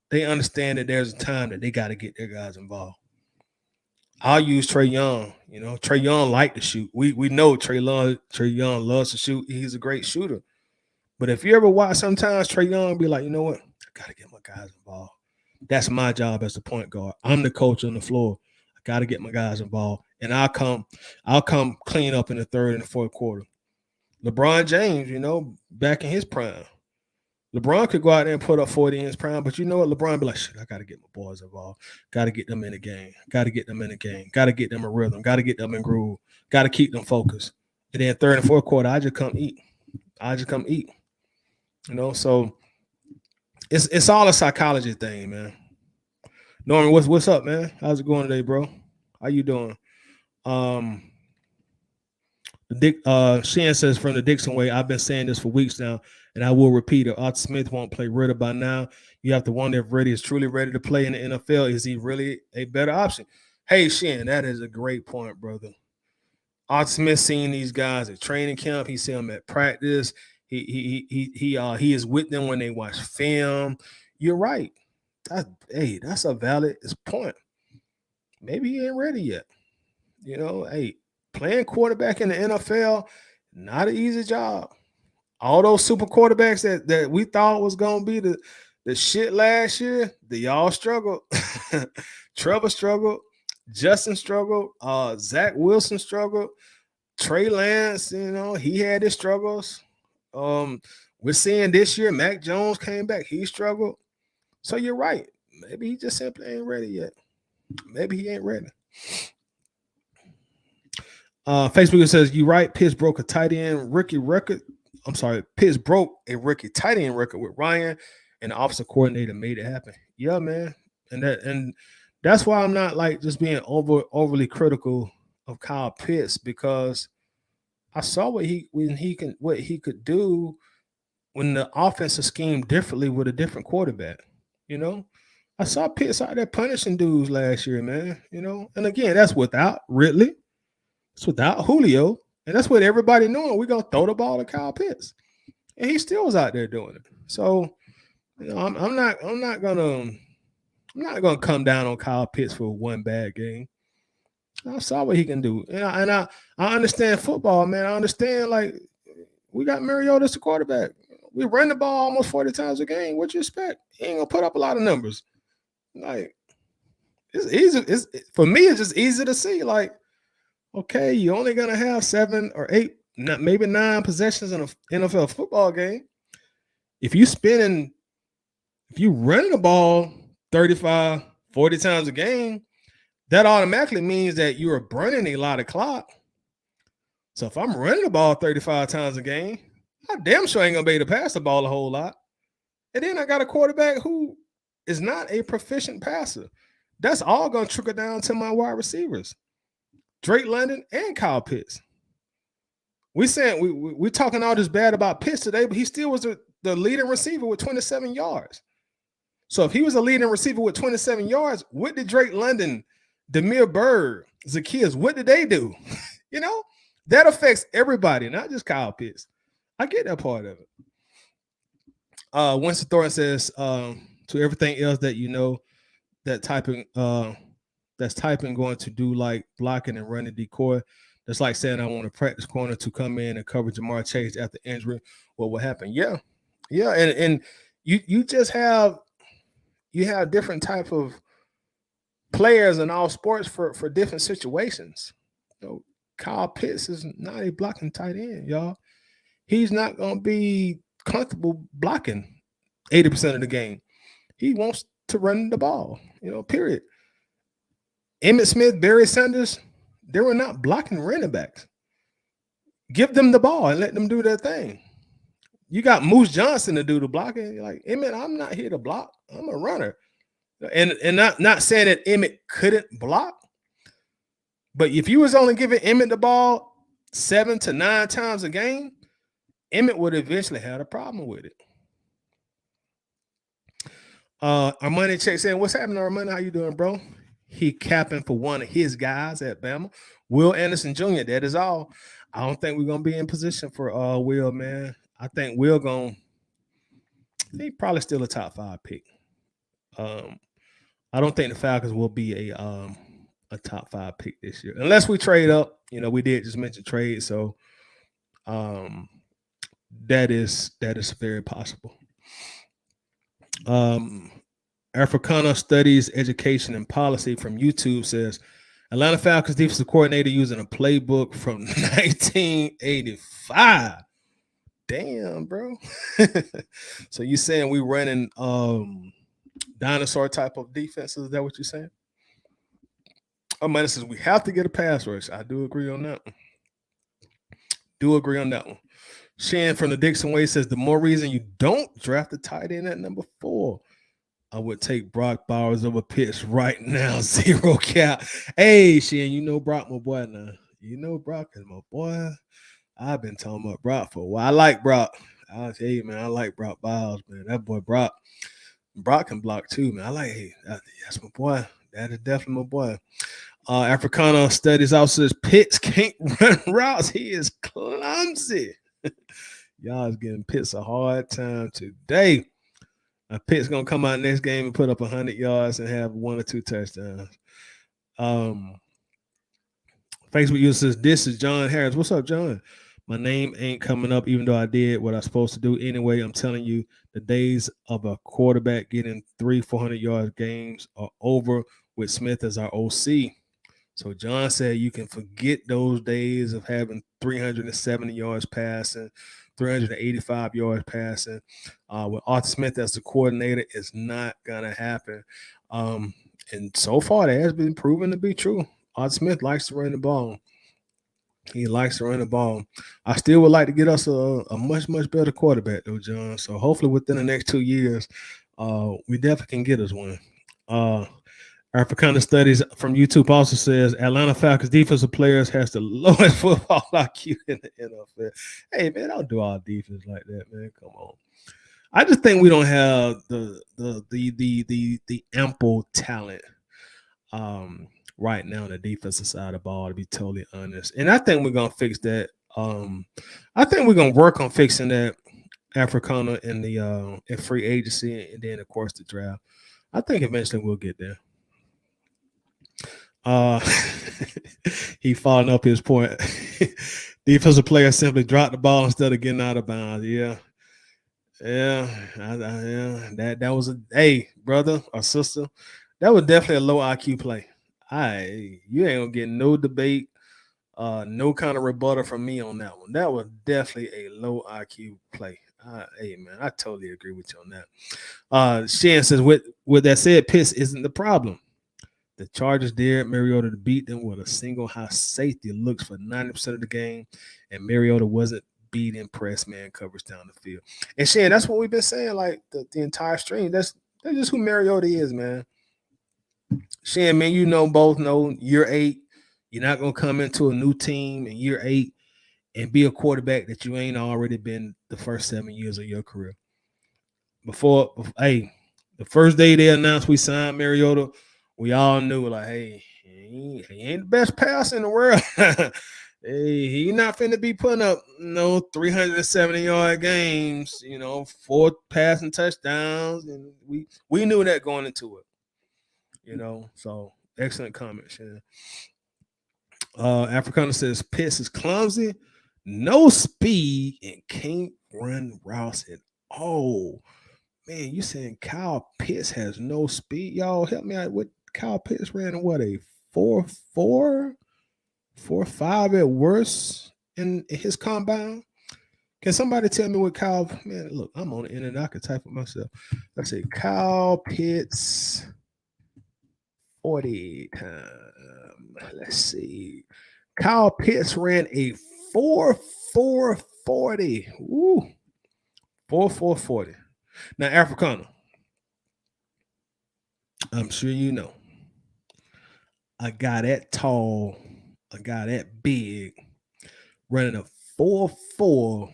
they understand that there's a time that they got to get their guys involved. I'll use Trey Young. You know, Trey Young like to shoot. We know Trey Young loves to shoot. He's a great shooter. But if you ever watch, sometimes Trey Young be like, you know what? I gotta get my guys involved. That's my job as the point guard. I'm the coach on the floor. I gotta get my guys involved. And I'll come clean up in the third and the fourth quarter. LeBron James, back in his prime. LeBron could go out there and put up 40 in his prime, but you know what? LeBron be like, shit, I got to get my boys involved. Got to get them in the game. Got to get them in the game. Got to get them in rhythm. Got to get them in groove. Got to keep them focused. And then third and fourth quarter, I just come eat. I just come eat. So it's all a psychology thing, man. Norman, what's up, man? How's it going today, bro? How you doing? Um, Shan says from the Dixon way, I've been saying this for weeks now, and I will repeat it. Art Smith won't play Ritter by now. You have to wonder if Ritter is truly ready to play in the NFL. Is he really a better option? Hey, Shan, that is a great point, brother. Art Smith seen these guys at training camp. He seen them at practice. He is with them when they watch film. You're right. That's a valid point. Maybe he ain't ready yet. Playing quarterback in the NFL, not an easy job. All those super quarterbacks that we thought was gonna be the shit last year, they all struggled. Trevor struggled, Justin struggled, Zach Wilson struggled, Trey Lance, he had his struggles. We're seeing this year, Mac Jones came back, he struggled. So you're right. Maybe he just simply ain't ready yet. Maybe he ain't ready. Facebook says, you right, Pitts broke a tight end rookie record. I'm sorry, Pitts broke a rookie tight end record with Ryan, and the offensive coordinator made it happen. Yeah, man. And that's why I'm not like just being overly critical of Kyle Pitts, because I saw what he could do when the offensive scheme differently with a different quarterback. I saw Pitts out there punishing dudes last year, man. And again, that's without Ridley. It's without Julio, and that's what everybody knowing. We're gonna throw the ball to Kyle Pitts, and he still was out there doing it. So, I'm not gonna come down on Kyle Pitts for one bad game. I saw what he can do, and I understand football, man. I understand, like, we got Mariota as the quarterback. We run the ball almost 40 times a game. What you expect? He ain't gonna put up a lot of numbers. Like, it's easy. For me, it's just easy to see. Like, okay, you're only going to have 7 or 8, maybe 9 possessions in an NFL football game. If you run the ball 35, 40 times a game, that automatically means that you are burning a lot of clock. So if I'm running the ball 35 times a game, I damn sure ain't going to be able to pass the ball a whole lot. And then I got a quarterback who is not a proficient passer. That's all going to trickle down to my wide receivers. Drake London and Kyle Pitts. We're talking all this bad about Pitts today, but he still was the leading receiver with 27 yards. So if he was a leading receiver with 27 yards, what did Drake London, Demir Bird, Zacchaeus, what did they do? That affects everybody, not just Kyle Pitts. I get that part of it. Winston Thornton says, to everything else that that that's typing going to do, like blocking and running decoy. That's like saying I want a practice corner to come in and cover Jamar Chase after injury. What will happen? Yeah. And you just have different type of players in all sports for different situations. Kyle Pitts is not a blocking tight end, y'all. He's not going to be comfortable blocking 80% of the game. He wants to run the ball, period. Emmitt Smith, Barry Sanders, they were not blocking running backs. Give them the ball and let them do their thing. You got Moose Johnson to do the blocking. You're like, Emmett, I'm not here to block. I'm a runner. And not saying that Emmett couldn't block, but if you was only giving Emmett the ball 7 to 9 times a game, Emmett would eventually have a problem with it. Armani checks in. What's happening, Armani? How you doing, bro? He capping for one of his guys at Bama, Will Anderson Jr. That is all. I don't think we're gonna be in position for Will, man. I think Will he probably still a top 5 pick. I don't think the Falcons will be a top 5 pick this year unless we trade up. You know, we did just mention trade, so that is very possible. Africana Studies Education and Policy from YouTube says Atlanta Falcons defensive coordinator using a playbook from 1985. Damn, bro. So you saying we running dinosaur type of defenses? Is that what you're saying? Oh man, says we have to get a pass rush. I do agree on that one. Shan from the Dixon Way says the more reason you don't draft the tight end at number 4. I would take Brock Bowers over Pitts right now. 0 cap. Hey, Shan, you know Brock, my boy now. You know Brock is my boy. I've been talking about Brock for a while. I like Brock. I'll tell you, man, I like Brock Bowers, man. That boy Brock can block too, man. I like, hey, that's my boy. That is definitely my boy. Africana Studies also says Pitts can't run routes. He is clumsy. Y'all is giving Pitts a hard time today. Pitt's gonna come out next game and put up 100 yards and have 1 or 2 touchdowns. Facebook user says, this is John Harris. What's up, John? My name ain't coming up, even though I did what I was supposed to do. Anyway, I'm telling you, the days of a quarterback getting 300-400 yard games are over with Smith as our OC. So John said you can forget those days of having 370 yards passing, 385 yards passing. With Arthur Smith as the coordinator, it's not going to happen. And so far, that has been proven to be true. Arthur Smith likes to run the ball. He likes to run the ball. I still would like to get us a much, much better quarterback, though, John. So hopefully within the next 2 years, we definitely can get us one. Africana Studies from YouTube also says Atlanta Falcons defensive players has the lowest football IQ in the NFL. Hey, man, don't do our defense like that, man. Come on. I just think we don't have the ample talent right now on the defensive side of the ball, to be totally honest. And I think we're gonna fix that. I think we're gonna work on fixing that Africana in the in free agency, and then of course the draft. I think eventually we'll get there. He following up his point. Defensive player simply dropped the ball instead of getting out of bounds. Yeah. That was hey, brother or sister. That was definitely a low IQ play. You ain't gonna get no debate, no kind of rebuttal from me on that one. That was definitely a low IQ play. Hey man, I totally agree with you on that. Shan says, with that said, Pitts isn't the problem. The Chargers dared Mariota to beat them with a single high safety looks for 90% of the game, and Mariota wasn't beating press man coverage down the field. And Shan, that's what we've been saying like the entire stream. That's just who Mariota is, man. Shan, man, you both know year 8, you're not gonna come into a new team in year 8 and be a quarterback that you ain't already been the first 7 years of your career. Before the first day they announced we signed Mariota, we all knew, like, hey, he ain't the best passer in the world. Hey, he not finna be putting up 370-yard games, 4 passing touchdowns, and we knew that going into it. So excellent comment, Shan. Africana says Pitts is clumsy, no speed, and can't run routes at all. Man, you saying Kyle Pitts has no speed? Y'all help me out. What Kyle Pitts ran? What, a 4.4, 4.5 at worst in his combine? Can somebody tell me what Kyle? Man, look, I'm on the internet. I can type it myself. Let's say Kyle Pitts 40 time. Let's see. Kyle Pitts ran a 4.40. Woo. 4.40. Now, Africana, I'm sure you know, a guy that tall, a guy that big, running a 4.4,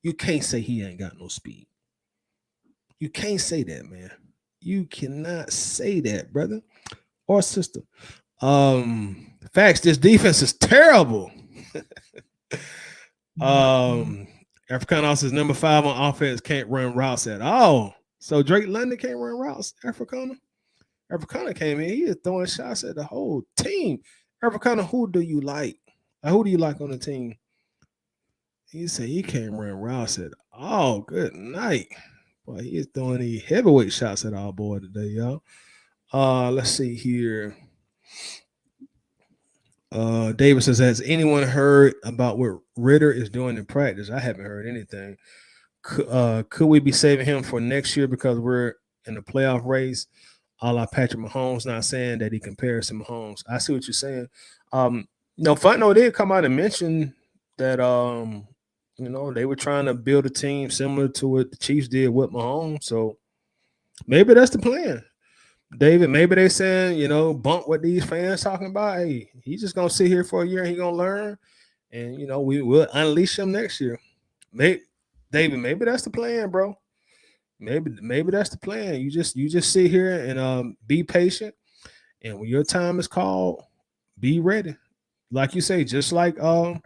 you can't say he ain't got no speed. You can't say that, man. You cannot say that, brother or sister. Facts, this defense is terrible. Africana also is number 5 on offense, can't run routes at all. So Drake London can't run routes, Africana. Africana came in, he is throwing shots at the whole team. Africana, who do you like? Who do you like on the team? He said he can't run routes at all. Good night. Boy, he is throwing the heavyweight shots at our boy today, y'all. Let's see here. David says, has anyone heard about what Ritter is doing in practice? I haven't heard anything. Could we be saving him for next year because we're in the playoff race? A la Patrick Mahomes, not saying that he compares to Mahomes. I see what you're saying. Fontenot did come out and mention that they were trying to build a team similar to what the Chiefs did with Mahomes. So maybe that's the plan. David, maybe they saying, bump what these fans talking about. Hey, he's just gonna sit here for a year and he's gonna learn. And we will unleash him next year. David, maybe that's the plan, bro. Maybe that's the plan. You just sit here and be patient. And when your time is called, be ready. Like you say, just like with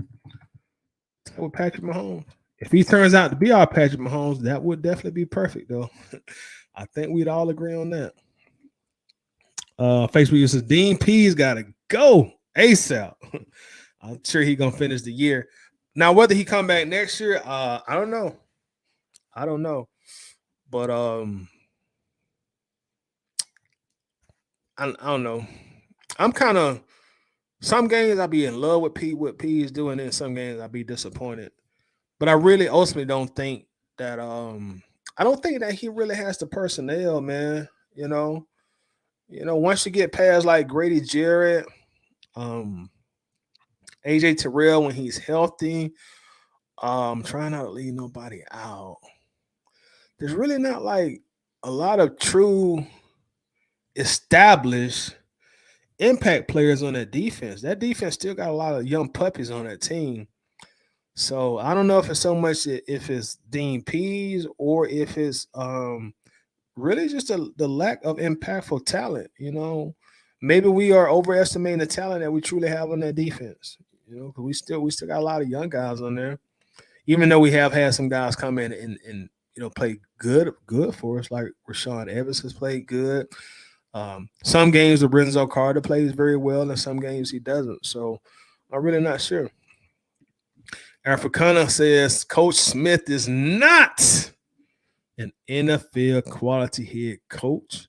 Patrick Mahomes. If he turns out to be our Patrick Mahomes, that would definitely be perfect, though. I think we'd all agree on that. Facebook says Dean P's got to go ASAP. I'm sure he's gonna finish the year. Now, whether he come back next year, I don't know. But I don't know. I'm kind of some games I'll be in love with what P is doing, and some games I'll be disappointed. But I really ultimately don't think that I don't think that he really has the personnel, man. Once you get past like Grady Jarrett, AJ Terrell when he's healthy, trying not to leave nobody out. There's really not like a lot of true established impact players on that defense. That defense still got a lot of young puppies on that team. So I don't know if it's so much if it's Dean Pease or if it's really just the lack of impactful talent. Maybe we are overestimating the talent that we truly have on that defense. Because we still got a lot of young guys on there, even though we have had some guys come in and play good for us, like Rashawn Evans has played good. Some games the Renzo Carter plays very well, and some games he doesn't. So I'm really not sure. Africana says Coach Smith is not an NFL quality head coach.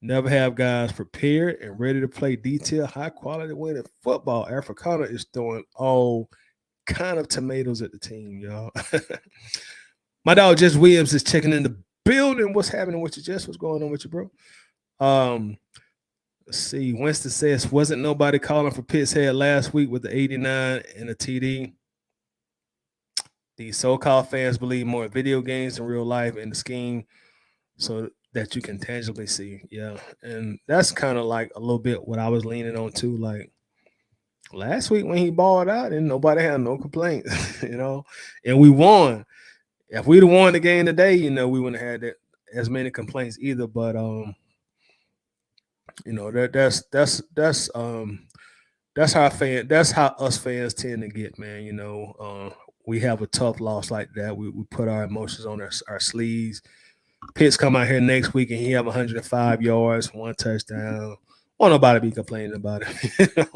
Never have guys prepared and ready to play detailed, high quality winning football. Africana is throwing all kind of tomatoes at the team, y'all. My dog Jess Williams is checking in the building. What's happening with you, Jess? What's going on with you, bro? Let's see. Winston says, wasn't nobody calling for Pitt's head last week with the 89 and a TD? These so-called fans believe more in video games than real life and the scheme so that you can tangibly see. Yeah. And that's kind of like a little bit what I was leaning on too. Like last week when he balled out and nobody had no complaints, and we won. If we'd have won the game today, we wouldn't have had as many complaints either. But that's how us fans tend to get, man. We have a tough loss like that. We put our emotions on our sleeves. Pitts come out here next week and he have 105 yards, 1 touchdown. Won't nobody be complaining about it.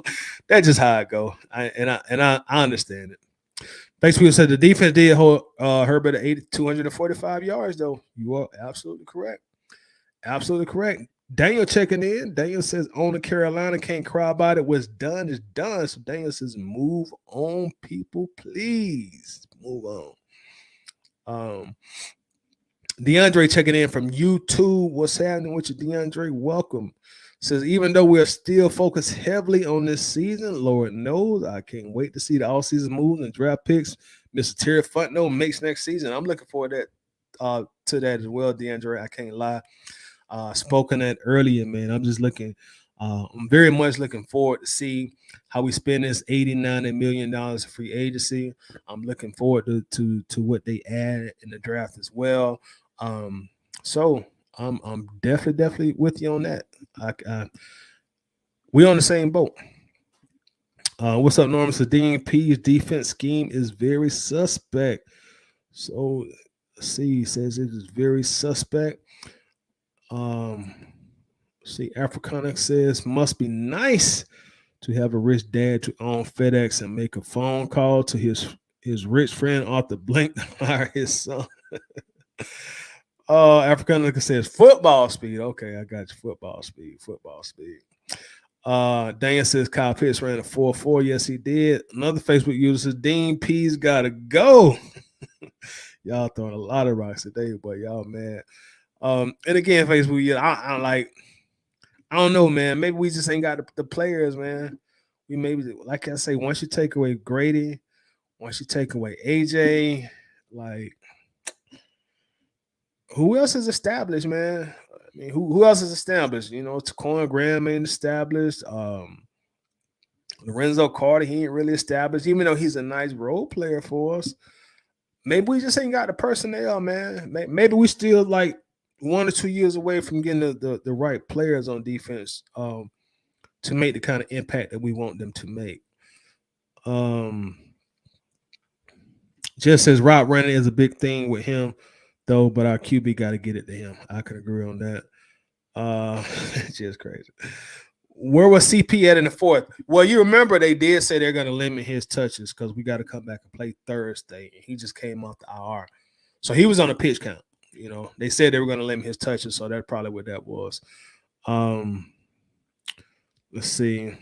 That's just how it go. I understand it. Facebook said the defense did hold Herbert at 245 yards, though. You are absolutely correct. Absolutely correct. Daniel checking in. Daniel says, owner Carolina, can't cry about it. What's done is done. So Daniel says, move on, people, please. Move on. DeAndre checking in from YouTube. What's happening with you, DeAndre? Welcome. Says, even though we're still focused heavily on this season, Lord knows I can't wait to see the all-season moves and draft picks Mr. Terry Fontenot makes next season. I'm looking forward to that as well, DeAndre. I can't lie. Spoken that earlier, man. I'm very much looking forward to see how we spend this $80-90 million of free agency. I'm looking forward to what they add in the draft as well. So I'm definitely with you on that. We on the same boat. What's up, Norman? So DNP's defense scheme is very suspect. So see, says it is very suspect. See, Africanic says must be nice to have a rich dad to own FedEx and make a phone call to his rich friend Arthur Blank to hire his son. Africanic says football speed. Okay, I got you. Football speed. Daniel says Kyle Pitts ran a 4.4. Yes, he did. Another Facebook user says Dean P's gotta go. Y'all throwing a lot of rocks today, but y'all mad. And again, Facebook, I don't know, man. Maybe we just ain't got the players, man. We maybe, like I say, once you take away Grady, once you take away AJ, like who else is established, man? I mean, who else is established? You know, Taquan Graham ain't established. Lorenzo Carter, he ain't really established, even though he's a nice role player for us. Maybe we just ain't got the personnel, man. Maybe we still like 1 or 2 years away from getting the right players on defense to make the kind of impact that we want them to make. Just as route running is a big thing with him, though, but our QB got to get it to him. I can agree on that. Just crazy. Where was CP at in the fourth? Well, you remember they did say they're going to limit his touches because we got to come back and play Thursday. And he just came off the IR. So he was on a pitch count. You know, they said they were going to limit his touches, so that's probably what that was. Let's see.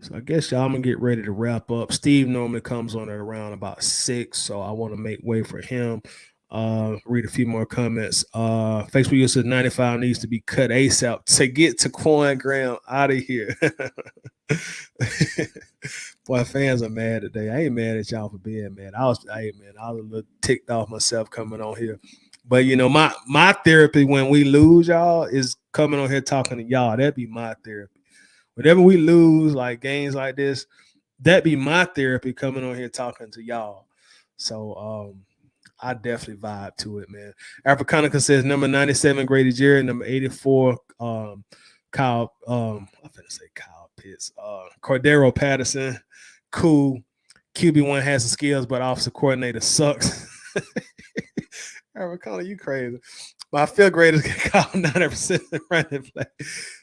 So I guess y'all, I'm going to get ready to wrap up. Steve normally comes on at around about 6, so I want to make way for him. Read a few more comments. Facebook user 95 needs to be cut ASAP to get Taquan Graham out of here. Boy, fans are mad today. I ain't mad at y'all for being mad. I was a little ticked off myself coming on here. But you know, my therapy when we lose, y'all, is coming on here talking to y'all. That'd be my therapy. Whenever we lose, like games like this, that'd be my therapy coming on here talking to y'all. So I definitely vibe to it, man. Africanica says number 97, Grady Jarrett, number 84, Kyle, I'm gonna say Kyle Pitts, Cordero Patterson, cool. QB1 has the skills, but offensive coordinator sucks. Africana, you crazy. My fifth graders get called 90% running play.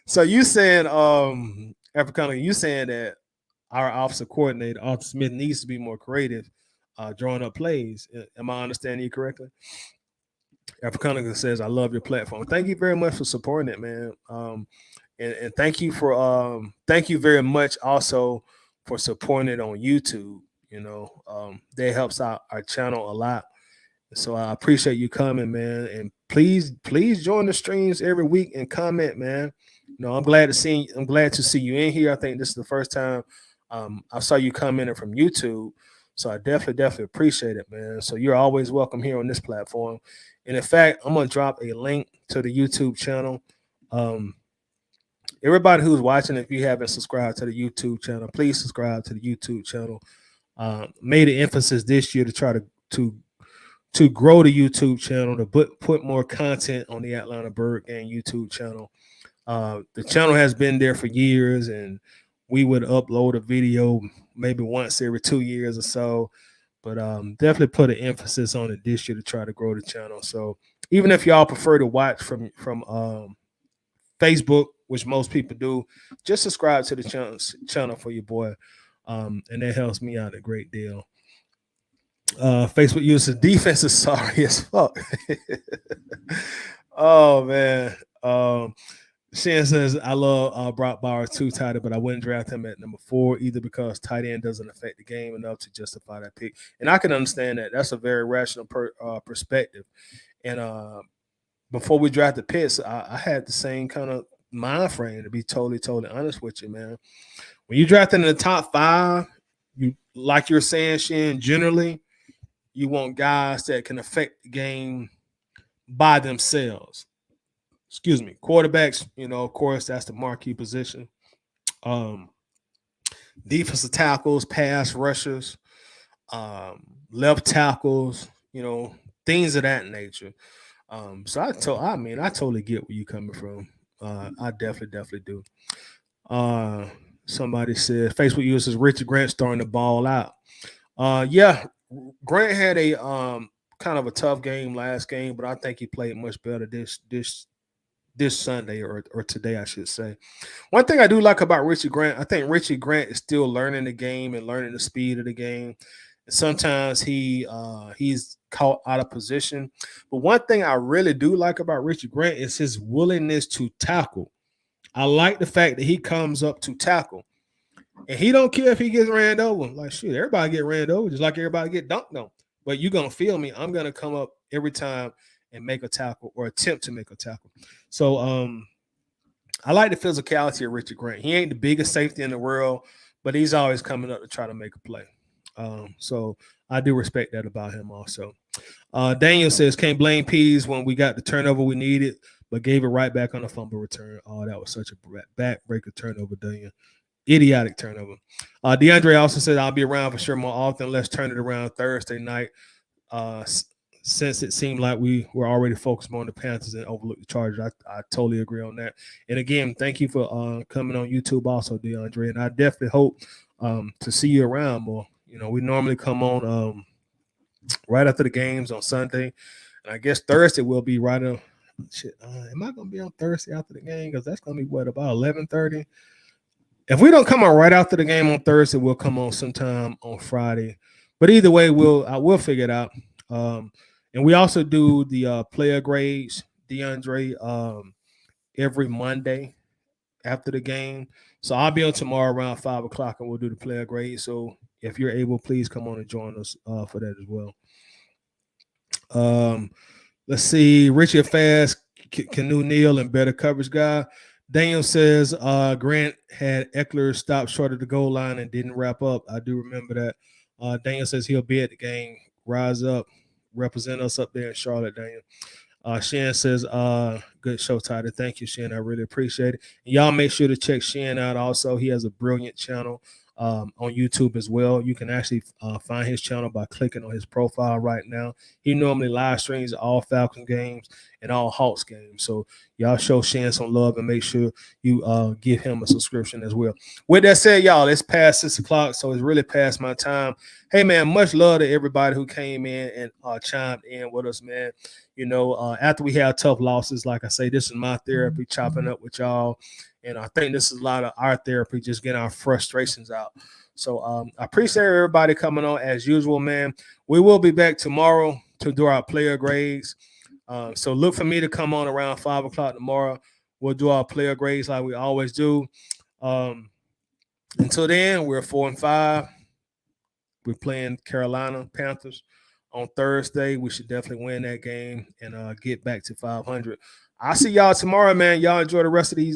So you saying, Africana, you saying that our offensive coordinator, Arthur Smith, needs to be more creative, drawing up plays. Am I understanding you correctly? Africana says, I love your platform. Thank you very much for supporting it, man. And thank you very much also for supporting it on YouTube. You know, that helps out our channel a lot. So I appreciate you coming, man. And please join the streams every week and comment, man. You know, I'm glad to see you in here. I think this is the first time I saw you commenting from YouTube. So I definitely appreciate it, man. So you're always welcome here on this platform. And in fact, I'm gonna drop a link to the YouTube channel. Everybody who's watching, if you haven't subscribed to the YouTube channel, please subscribe to the YouTube channel. Made an emphasis this year to try to grow the YouTube channel, to put more content on the Atlanta Bird Gang YouTube channel. The channel has been there for years, and we would upload a video maybe once every 2 years or so. But definitely put an emphasis on it this year to try to grow the channel. So even if y'all prefer to watch from Facebook, which most people do, just subscribe to the channel for your boy. And that helps me out a great deal. Facebook user defense is sorry as fuck. Oh man. Shan says I love Brock Bowers too tight, but I wouldn't draft him at number 4 either because tight end doesn't affect the game enough to justify that pick. And I can understand that. That's a very rational perspective. And before we drafted Pitts, I had the same kind of mind frame, to be totally honest with you, man. When you drafted in the top 5, you, like you're saying, Shin, generally you want guys that can affect the game by themselves. Excuse me. Quarterbacks, of course, that's the marquee position. Um, Defensive tackles, pass rushers, left tackles, things of that nature. So I totally get where you coming from. I definitely do. Uh, Somebody said Facebook users Richard Grant starting to ball out. Yeah, Grant had a kind of a tough game last game, but I think he played much better this Sunday or today, I should say. One thing I do like about Richard Grant, I think Richard Grant is still learning the game and learning the speed of the game. And sometimes he's caught out of position. But one thing I really do like about Richard Grant is his willingness to tackle. I like the fact that he comes up to tackle. And he don't care if he gets ran over. Like, shit, everybody get ran over, just like everybody get dunked on. But you're going to feel me. I'm going to come up every time and make a tackle or attempt to make a tackle. So I like the physicality of Richard Grant. He ain't the biggest safety in the world, but he's always coming up to try to make a play. So I do respect that about him also. Daniel says, can't blame Pease when we got the turnover we needed, but gave it right back on a fumble return. Oh, that was such a backbreaker turnover, Daniel. Idiotic turnover. DeAndre also said, I'll be around for sure more often. Let's turn it around Thursday night. Since it seemed like we were already focused more on the Panthers and overlooked the Chargers. I totally agree on that. And again, thank you for coming on YouTube also, DeAndre. And I definitely hope to see you around more. We normally come on right after the games on Sunday. And I guess Thursday will be right on. Am I going to be on Thursday after the game? Because that's going to be, what, about 11:30? If we don't come on right after the game on Thursday, we'll come on sometime on Friday. But either way, we'll figure it out. And we also do the player grades, DeAndre, every Monday after the game. So I'll be on tomorrow around 5 o'clock, and we'll do the player grade. So if you're able, please come on and join us for that as well. Let's see. Richard Fast, Canoe Neal, and better coverage guy. Daniel says Grant had Eckler stop short of the goal line and didn't wrap up. I do remember that. Daniel says he'll be at the game. Rise up, represent us up there in Charlotte, Daniel. Shan says, good show title. Thank you, Shan. I really appreciate it. And y'all make sure to check Shan out also. He has a brilliant channel on YouTube as well. You can actually find his channel by clicking on his profile right now. He normally live streams all Falcon games and all Hawks games. So y'all show Shan some love and make sure you give him a subscription as well. With that said, y'all, it's past 6 o'clock, so it's really past my time. Hey, man, much love to everybody who came in and chimed in with us, man. After we have tough losses, like I say, this is my therapy, chopping up with y'all. And I think this is a lot of our therapy, just getting our frustrations out. So I appreciate everybody coming on as usual, man. We will be back tomorrow to do our player grades. So look for me to come on around 5 o'clock tomorrow. We'll do our player grades like we always do. Until then, we're 4-5. We're playing Carolina Panthers on Thursday. We should definitely win that game and get back to 500. I'll see y'all tomorrow, man. Y'all enjoy the rest of these games.